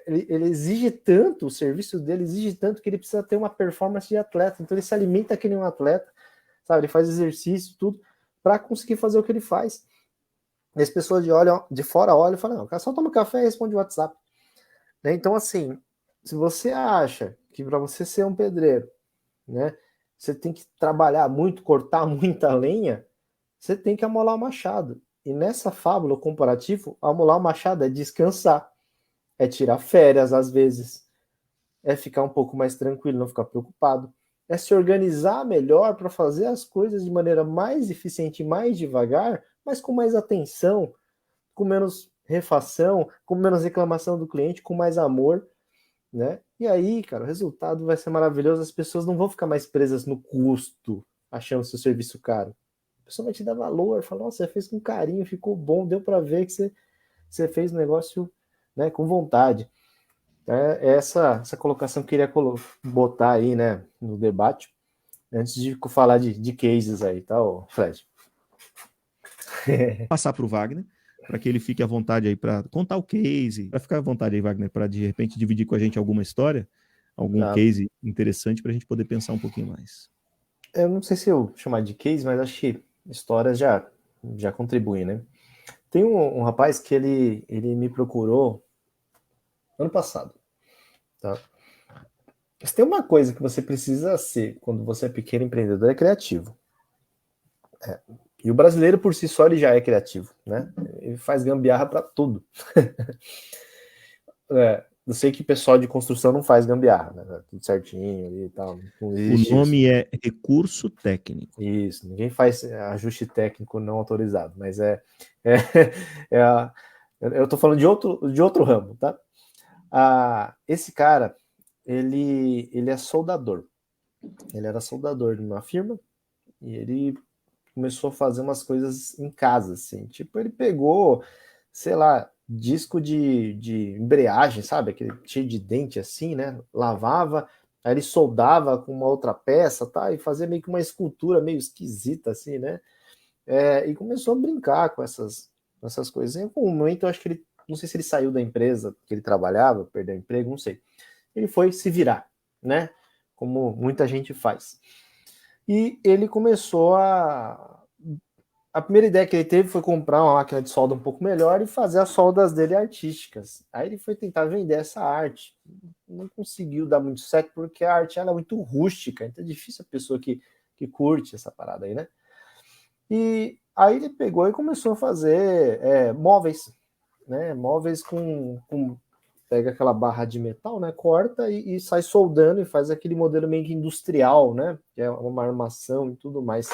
B: ele exige tanto, o serviço dele exige tanto que ele precisa ter uma performance de atleta. Então ele se alimenta que nem um atleta, sabe? Ele faz exercício, tudo, para conseguir fazer o que ele faz. E as pessoas de fora olham e falam: não, o cara só toma café e responde o WhatsApp. Né? Então, assim, se você acha que para você ser um pedreiro, né, você tem que trabalhar muito, cortar muita lenha, você tem que amolar o machado. E nessa fábula, o comparativo, amolar o machado é descansar, é tirar férias às vezes, é ficar um pouco mais tranquilo, não ficar preocupado, é se organizar melhor para fazer as coisas de maneira mais eficiente, mais devagar, mas com mais atenção, com menos refação, com menos reclamação do cliente, com mais amor, né? E aí, cara, o resultado vai ser maravilhoso, as pessoas não vão ficar mais presas no custo, achando seu serviço caro. A pessoa vai te dar valor, fala: nossa, você fez com carinho, ficou bom, deu para ver que você fez o negócio, né, com vontade. É essa colocação que eu queria botar aí, né, no debate, antes de falar de cases aí, tá, Fred?
A: Passar para o Wagner, para que ele fique à vontade aí para contar o case, para ficar à vontade aí, Wagner, para de repente dividir com a gente alguma história, algum
B: Tá.
A: case interessante para a gente poder pensar um pouquinho mais.
B: Eu não sei se eu chamar de case, mas acho que histórias já contribuem, né? Tem um rapaz que ele me procurou ano passado, tá? Se tem uma coisa que você precisa ser quando você é pequeno empreendedor, é criativo. E o brasileiro, por si só, ele já é criativo, né? Ele faz gambiarra para tudo. Eu sei que o pessoal de construção não faz gambiarra, né? Tudo certinho ali e tal. Não
A: O
B: existe isso.
A: nome é recurso técnico.
B: Isso, ninguém faz ajuste técnico não autorizado, mas é, eu estou falando de outro ramo, tá? Esse cara, ele é soldador. Ele era soldador de uma firma e ele começou a fazer umas coisas em casa, assim. Tipo, ele pegou, sei lá, disco de embreagem, sabe? Aquele cheio de dente assim, né? Lavava, aí ele soldava com uma outra peça, tá? E fazia meio que uma escultura meio esquisita, assim, né? E começou a brincar com essas coisas. Em algum momento, eu acho que ele, não sei se ele saiu da empresa que ele trabalhava, perdeu o emprego, não sei. Ele foi se virar, né? Como muita gente faz. E ele começou a primeira ideia que ele teve foi comprar uma máquina de solda um pouco melhor e fazer as soldas dele artísticas. Aí ele foi tentar vender essa arte. Não conseguiu dar muito certo porque a arte ela é muito rústica, então é difícil a pessoa que curte essa parada aí, né? E aí ele pegou e começou a fazer móveis, né? Móveis com pega aquela barra de metal, né? Corta e sai soldando e faz aquele modelo meio que industrial, né? Que é uma armação e tudo mais.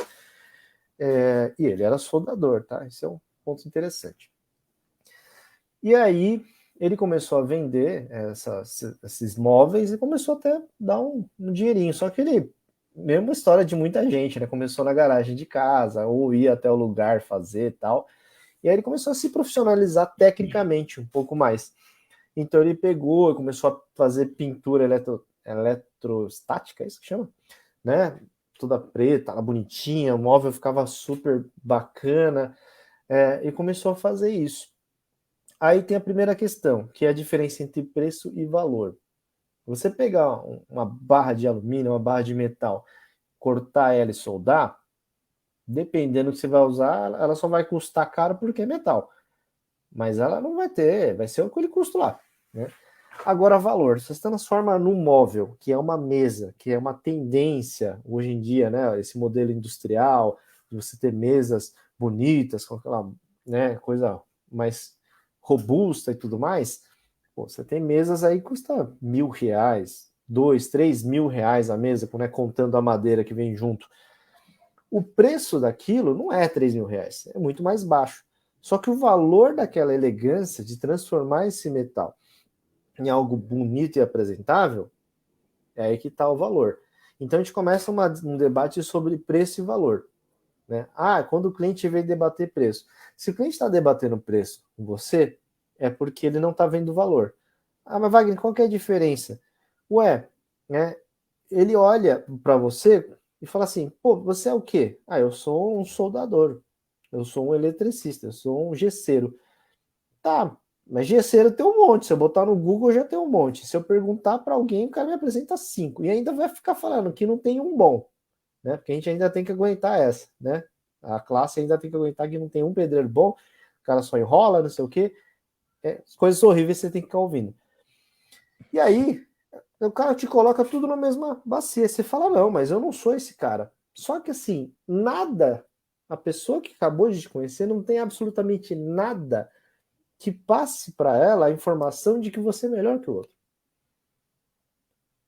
B: E ele era soldador, tá? Esse é um ponto interessante. E aí ele começou a vender esses móveis e começou até a dar um dinheirinho. Só que ele, mesma história de muita gente, né? Começou na garagem de casa, ou ia até o lugar fazer e tal. E aí ele começou a se profissionalizar tecnicamente um pouco mais. Então ele pegou e começou a fazer pintura eletrostática, é isso que chama? Né? Toda preta, bonitinha, o móvel ficava super bacana, e começou a fazer isso. Aí tem a primeira questão, que é a diferença entre preço e valor. Você pegar uma barra de alumínio, uma barra de metal, cortar ela e soldar, dependendo do que você vai usar, ela só vai custar caro porque é metal. Mas ela não vai ter, vai ser aquele custo lá, né? Agora, valor, se você transforma num móvel, que é uma mesa, que é uma tendência hoje em dia, né? Esse modelo industrial, de você ter mesas bonitas, com aquela, né, coisa mais robusta e tudo mais, pô, você tem mesas aí que custa R$ 1.000, 2, 3 mil reais a mesa, né, contando a madeira que vem junto. O preço daquilo não é R$ 3.000, é muito mais baixo. Só que o valor daquela elegância de transformar esse metal em algo bonito e apresentável, é aí que está o valor. Então a gente começa um debate sobre preço e valor. Né? Quando o cliente vem debater preço. Se o cliente está debatendo preço com você, é porque ele não está vendo o valor. Mas Wagner, qual que é a diferença? Ué, né, ele olha para você e fala assim, pô, você é o quê? Eu sou um soldador, eu sou um eletricista, eu sou um gesseiro. Tá, mas gesseiro tem um monte. Se eu botar no Google, já tem um monte. Se eu perguntar para alguém, o cara me apresenta 5. E ainda vai ficar falando que não tem um bom, né? Porque a gente ainda tem que aguentar essa, né? A classe ainda tem que aguentar que não tem um pedreiro bom, o cara só enrola, não sei o quê. Coisas horríveis você tem que ficar ouvindo. E aí, o cara te coloca tudo na mesma bacia. Você fala, não, mas eu não sou esse cara. Só que assim, nada, a pessoa que acabou de te conhecer não tem absolutamente nada que passe para ela a informação de que você é melhor que o outro.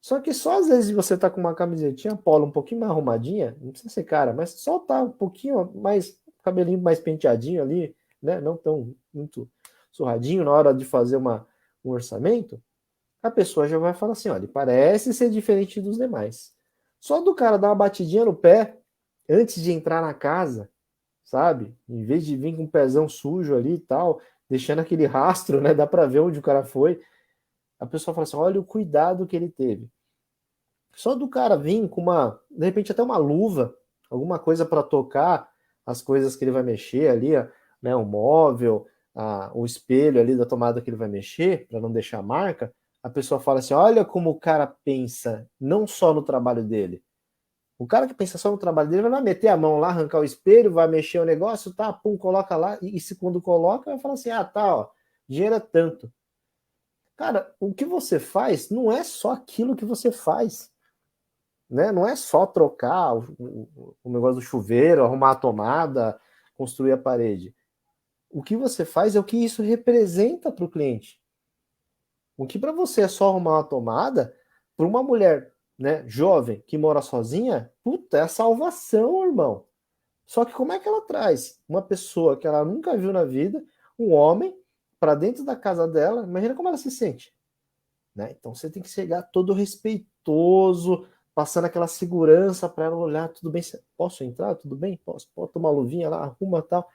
B: Só que só às vezes você tá com uma camisetinha polo um pouquinho mais arrumadinha, não precisa ser cara, mas só tá um pouquinho mais, cabelinho mais penteadinho ali, né? Não tão muito surradinho na hora de fazer um orçamento, a pessoa já vai falar assim, olha, ele parece ser diferente dos demais. Só do cara dar uma batidinha no pé antes de entrar na casa, sabe? Em vez de vir com o pezão sujo ali e tal, deixando aquele rastro, né? Dá para ver onde o cara foi. A pessoa fala assim: olha o cuidado que ele teve. Só do cara vir com de repente até uma luva, alguma coisa para tocar as coisas que ele vai mexer ali, né? O móvel, o espelho ali da tomada que ele vai mexer, para não deixar marca. A pessoa fala assim: olha como o cara pensa, não só no trabalho dele. O cara que pensa só no trabalho dele vai lá meter a mão lá, arrancar o espelho, vai mexer o negócio, tá, pum, coloca lá, e se quando coloca, vai falar assim, tá, ó, dinheiro é tanto. Cara, o que você faz não é só aquilo que você faz, né? Não é só trocar o negócio do chuveiro, arrumar a tomada, construir a parede. O que você faz é o que isso representa para o cliente. O que para você é só arrumar uma tomada, para uma mulher, né, jovem que mora sozinha, puta, é a salvação, irmão. Só que como é que ela traz uma pessoa que ela nunca viu na vida, um homem, para dentro da casa dela? Imagina como ela se sente, né? Então você tem que chegar todo respeitoso, passando aquela segurança para ela olhar, tudo bem, posso entrar? Tudo bem? Posso tomar uma luvinha lá, arruma tal,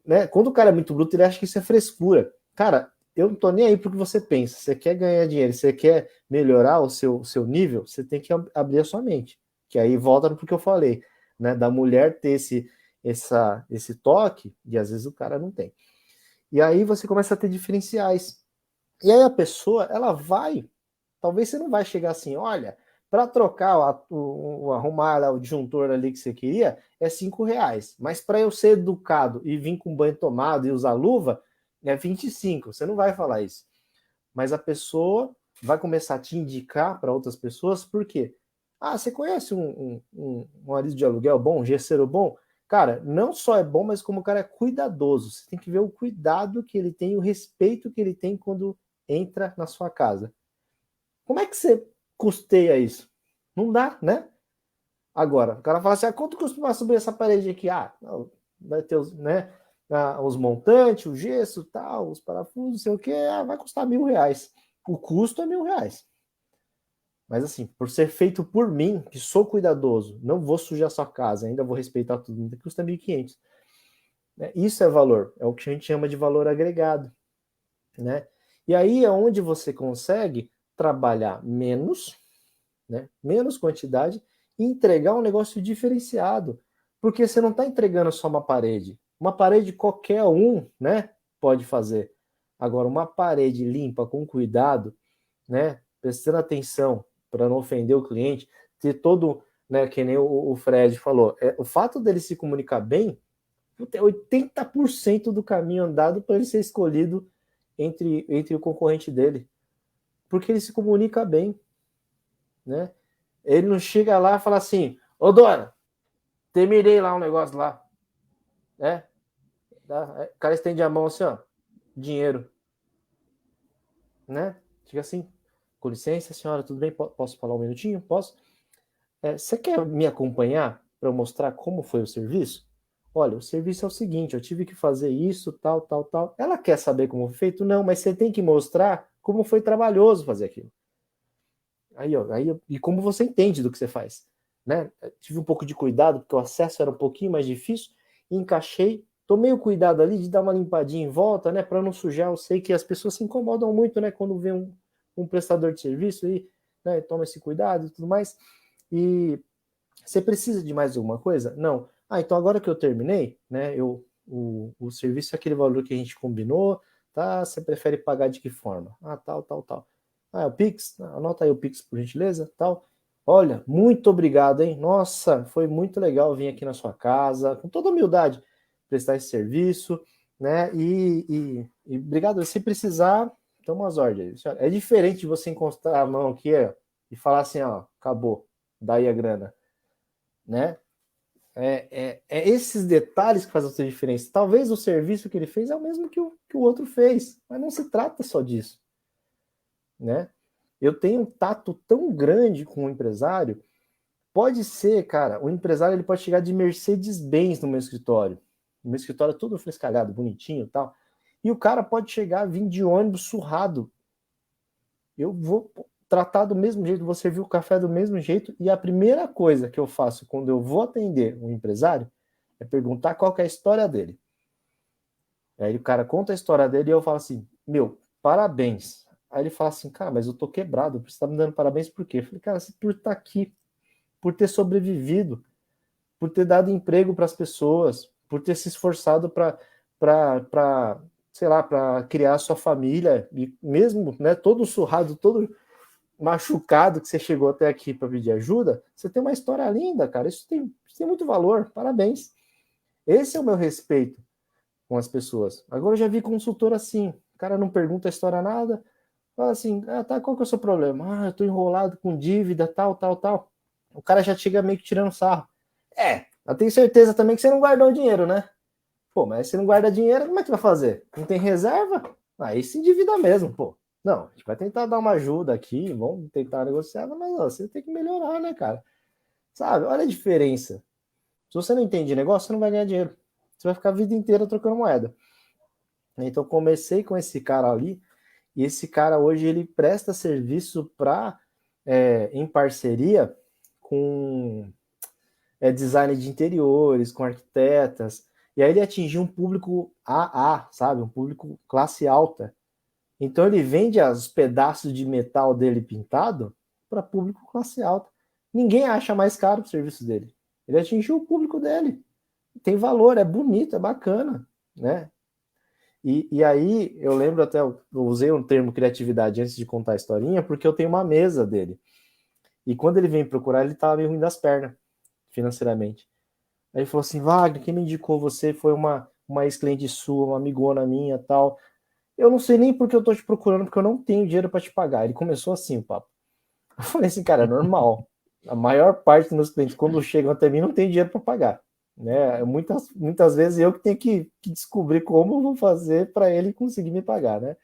B: né? Quando o cara é muito bruto, ele acha que isso é frescura. Cara, eu não tô nem aí pro que você pensa. Você quer ganhar dinheiro, você quer melhorar o seu nível, você tem que abrir a sua mente. Que aí volta no que eu falei, né? Da mulher ter esse toque, e às vezes o cara não tem. E aí você começa a ter diferenciais. E aí a pessoa, ela vai, talvez você não vai chegar assim, olha, para trocar arrumar o disjuntor ali que você queria, é R$ 5. Mas para eu ser educado e vir com banho tomado e usar luva, é 25. Você não vai falar isso. Mas a pessoa vai começar a te indicar para outras pessoas, por quê? Ah, você conhece um marido de aluguel bom, um gesseiro bom? Cara, não só é bom, mas como o cara é cuidadoso. Você tem que ver o cuidado que ele tem, o respeito que ele tem quando entra na sua casa. Como é que você custeia isso? Não dá, né? Agora, o cara fala assim, quanto custa subir essa parede aqui? Ah, não, vai ter os, né, os montantes, o gesso, tal, os parafusos, não sei o que, vai custar R$ 1.000. O custo é R$ 1.000. Mas assim, por ser feito por mim, que sou cuidadoso, não vou sujar sua casa, ainda vou respeitar tudo, custa 1.500. Isso é valor, é o que a gente chama de valor agregado, né? E aí é onde você consegue trabalhar menos, né? Menos quantidade e entregar um negócio diferenciado. Porque você não está entregando só uma parede. Uma parede qualquer um, né, pode fazer. Agora, uma parede limpa, com cuidado, né, prestando atenção para não ofender o cliente, ter todo, né, que nem o Fred falou, o fato dele se comunicar bem, é 80% do caminho andado para ele ser escolhido entre o concorrente dele. Porque ele se comunica bem, né? Ele não chega lá e fala assim, ô Dora, terminei lá um negócio lá, né? O cara estende a mão assim, ó, dinheiro, né? Chega assim, com licença, senhora, tudo bem? Posso falar um minutinho? Posso? Você quer me acompanhar para eu mostrar como foi o serviço? Olha, o serviço é o seguinte, eu tive que fazer isso, tal, tal, tal. Ela quer saber como foi feito? Não, mas você tem que mostrar como foi trabalhoso fazer aquilo. E como você entende do que você faz, né? Tive um pouco de cuidado, porque o acesso era um pouquinho mais difícil, encaixei, tomei o cuidado ali de dar uma limpadinha em volta, né, para não sujar. Eu sei que as pessoas se incomodam muito, né, quando vê um prestador de serviço e, né, toma esse cuidado e tudo mais. E você precisa de mais alguma coisa? Não. Então agora que eu terminei, né, o serviço é aquele valor que a gente combinou, tá? Você prefere pagar de que forma? Tal, tal, tal. É o Pix? Anota aí o Pix, por gentileza, tal. Olha, muito obrigado, hein? Nossa, foi muito legal vir aqui na sua casa, com toda humildade, prestar esse serviço, né? E obrigado. Se precisar, toma as ordens. É diferente de você encostar a mão aqui e falar assim, ó, acabou, daí a grana, né? Esses detalhes que fazem a sua diferença. Talvez o serviço que ele fez é o mesmo que o outro fez, mas não se trata só disso, né? Eu tenho um tato tão grande com o empresário, pode ser, cara, o empresário ele pode chegar de Mercedes-Benz no meu escritório. O meu escritório é todo frescalhado, bonitinho e tal. E o cara pode chegar, vir de ônibus surrado. Eu vou tratar do mesmo jeito, vou servir o café do mesmo jeito. E a primeira coisa que eu faço quando eu vou atender um empresário é perguntar qual que é a história dele. Aí o cara conta a história dele e eu falo assim, meu, parabéns. Aí ele fala assim, cara, mas eu tô quebrado, você tá me dando parabéns por quê? Eu falei, cara, por estar aqui, por ter sobrevivido, por ter dado emprego para as pessoas, por ter se esforçado para sei lá, para criar a sua família, e mesmo, né, todo surrado, todo machucado que você chegou até aqui para pedir ajuda, você tem uma história linda, cara, isso tem muito valor, parabéns. Esse é o meu respeito com as pessoas. Agora eu já vi consultor assim, o cara não pergunta a história nada, Fala assim, tá, qual que é o seu problema? Eu tô enrolado com dívida, tal, tal, tal. O cara já chega meio que tirando sarro. Eu tenho certeza também que você não guardou o dinheiro, né? Pô, mas se não guarda dinheiro, como é que vai fazer? Não tem reserva? Aí se endivida mesmo, pô. Não, a gente vai tentar dar uma ajuda aqui, vamos tentar negociar, mas ó, você tem que melhorar, né, cara? Sabe? Olha a diferença. Se você não entende negócio, você não vai ganhar dinheiro. Você vai ficar a vida inteira trocando moeda. Então comecei com esse cara ali, e esse cara hoje ele presta serviço para em parceria com design de interiores, com arquitetas. E aí ele atingiu um público AA, sabe? Um público classe alta. Então ele vende os pedaços de metal dele pintado para público classe alta. Ninguém acha mais caro o serviço dele. Ele atingiu o público dele. Tem valor, é bonito, é bacana, né? E aí eu lembro até, eu usei um termo criatividade antes de contar a historinha, porque eu tenho uma mesa dele. E quando ele veio procurar, ele estava meio ruim das pernas, financeiramente. Aí ele falou assim, Wagner, quem me indicou você foi uma ex-cliente sua, uma amigona minha tal. Eu não sei nem por que eu tô te procurando, porque eu não tenho dinheiro para te pagar. Ele começou assim o papo. Eu falei assim, cara, é normal. A maior parte dos meus clientes, quando chegam até mim, não tem dinheiro para pagar. Né? Muitas vezes eu que tenho que descobrir como eu vou fazer para ele conseguir me pagar, né?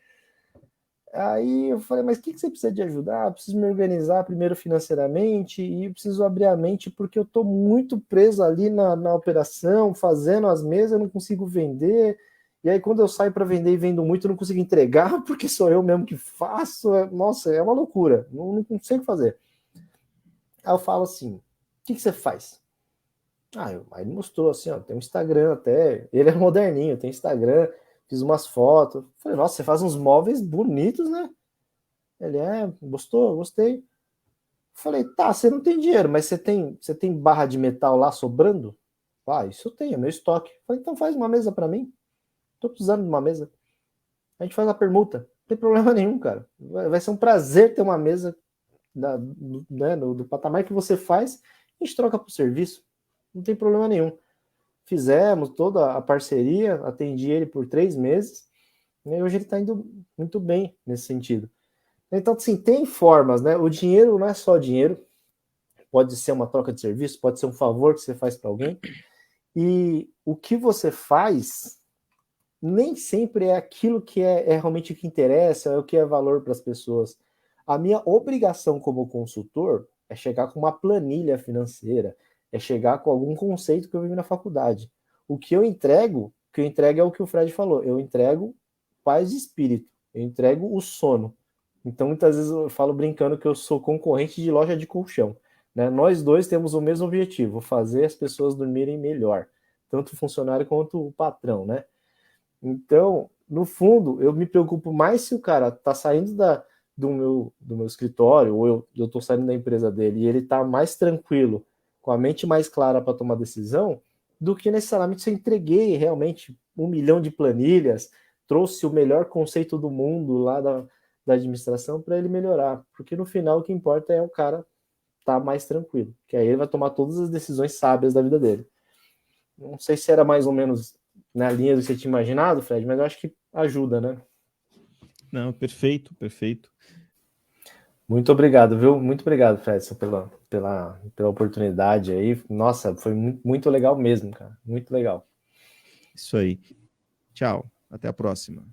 B: Aí eu falei, mas o que você precisa de ajuda? Eu preciso me organizar primeiro financeiramente e preciso abrir a mente porque eu estou muito preso ali na operação, fazendo as mesas, eu não consigo vender. E aí quando eu saio para vender e vendo muito, eu não consigo entregar porque sou eu mesmo que faço. Nossa, é uma loucura, não sei o que fazer. Aí eu falo assim, o que você faz? Aí ele mostrou assim, ó, tem um Instagram até, ele é moderninho, tem Instagram, fiz umas fotos. Falei, nossa, você faz uns móveis bonitos, né? Ele gostou, gostei. Falei, tá, você não tem dinheiro, mas você tem barra de metal lá sobrando? Isso eu tenho, é meu estoque. Falei, então faz uma mesa para mim. Tô precisando de uma mesa. A gente faz a permuta. Não tem problema nenhum, cara. Vai ser um prazer ter uma mesa do patamar que você faz. A gente troca por serviço. Não tem problema nenhum. Fizemos toda a parceria, atendi ele por 3 meses. E hoje ele está indo muito bem nesse sentido. Então, assim, tem formas, né? O dinheiro não é só dinheiro, pode ser uma troca de serviço, pode ser um favor que você faz para alguém. E o que você faz nem sempre é aquilo que é realmente o que interessa, é o que é valor para as pessoas. A minha obrigação como consultor é chegar com uma planilha financeira, é chegar com algum conceito que eu vi na faculdade. O que eu entrego é o que o Fred falou, eu entrego paz de espírito, eu entrego o sono. Então, muitas vezes eu falo brincando que eu sou concorrente de loja de colchão. Né? Nós dois temos o mesmo objetivo, fazer as pessoas dormirem melhor, tanto o funcionário quanto o patrão, né? Então, no fundo, eu me preocupo mais se o cara tá saindo do meu escritório, ou eu tô saindo da empresa dele, e ele tá mais tranquilo, com a mente mais clara para tomar decisão, do que necessariamente se eu entreguei realmente 1 milhão de planilhas, trouxe o melhor conceito do mundo lá da administração para ele melhorar. Porque no final o que importa é o cara estar mais tranquilo, que aí ele vai tomar todas as decisões sábias da vida dele. Não sei se era mais ou menos na linha do que você tinha imaginado, Fred, mas eu acho que ajuda, né?
A: Não, perfeito, perfeito.
B: Muito obrigado, viu? Muito obrigado, Fredson, pela oportunidade aí. Nossa, foi muito legal mesmo, cara. Muito legal.
A: Isso aí. Tchau. Até a próxima.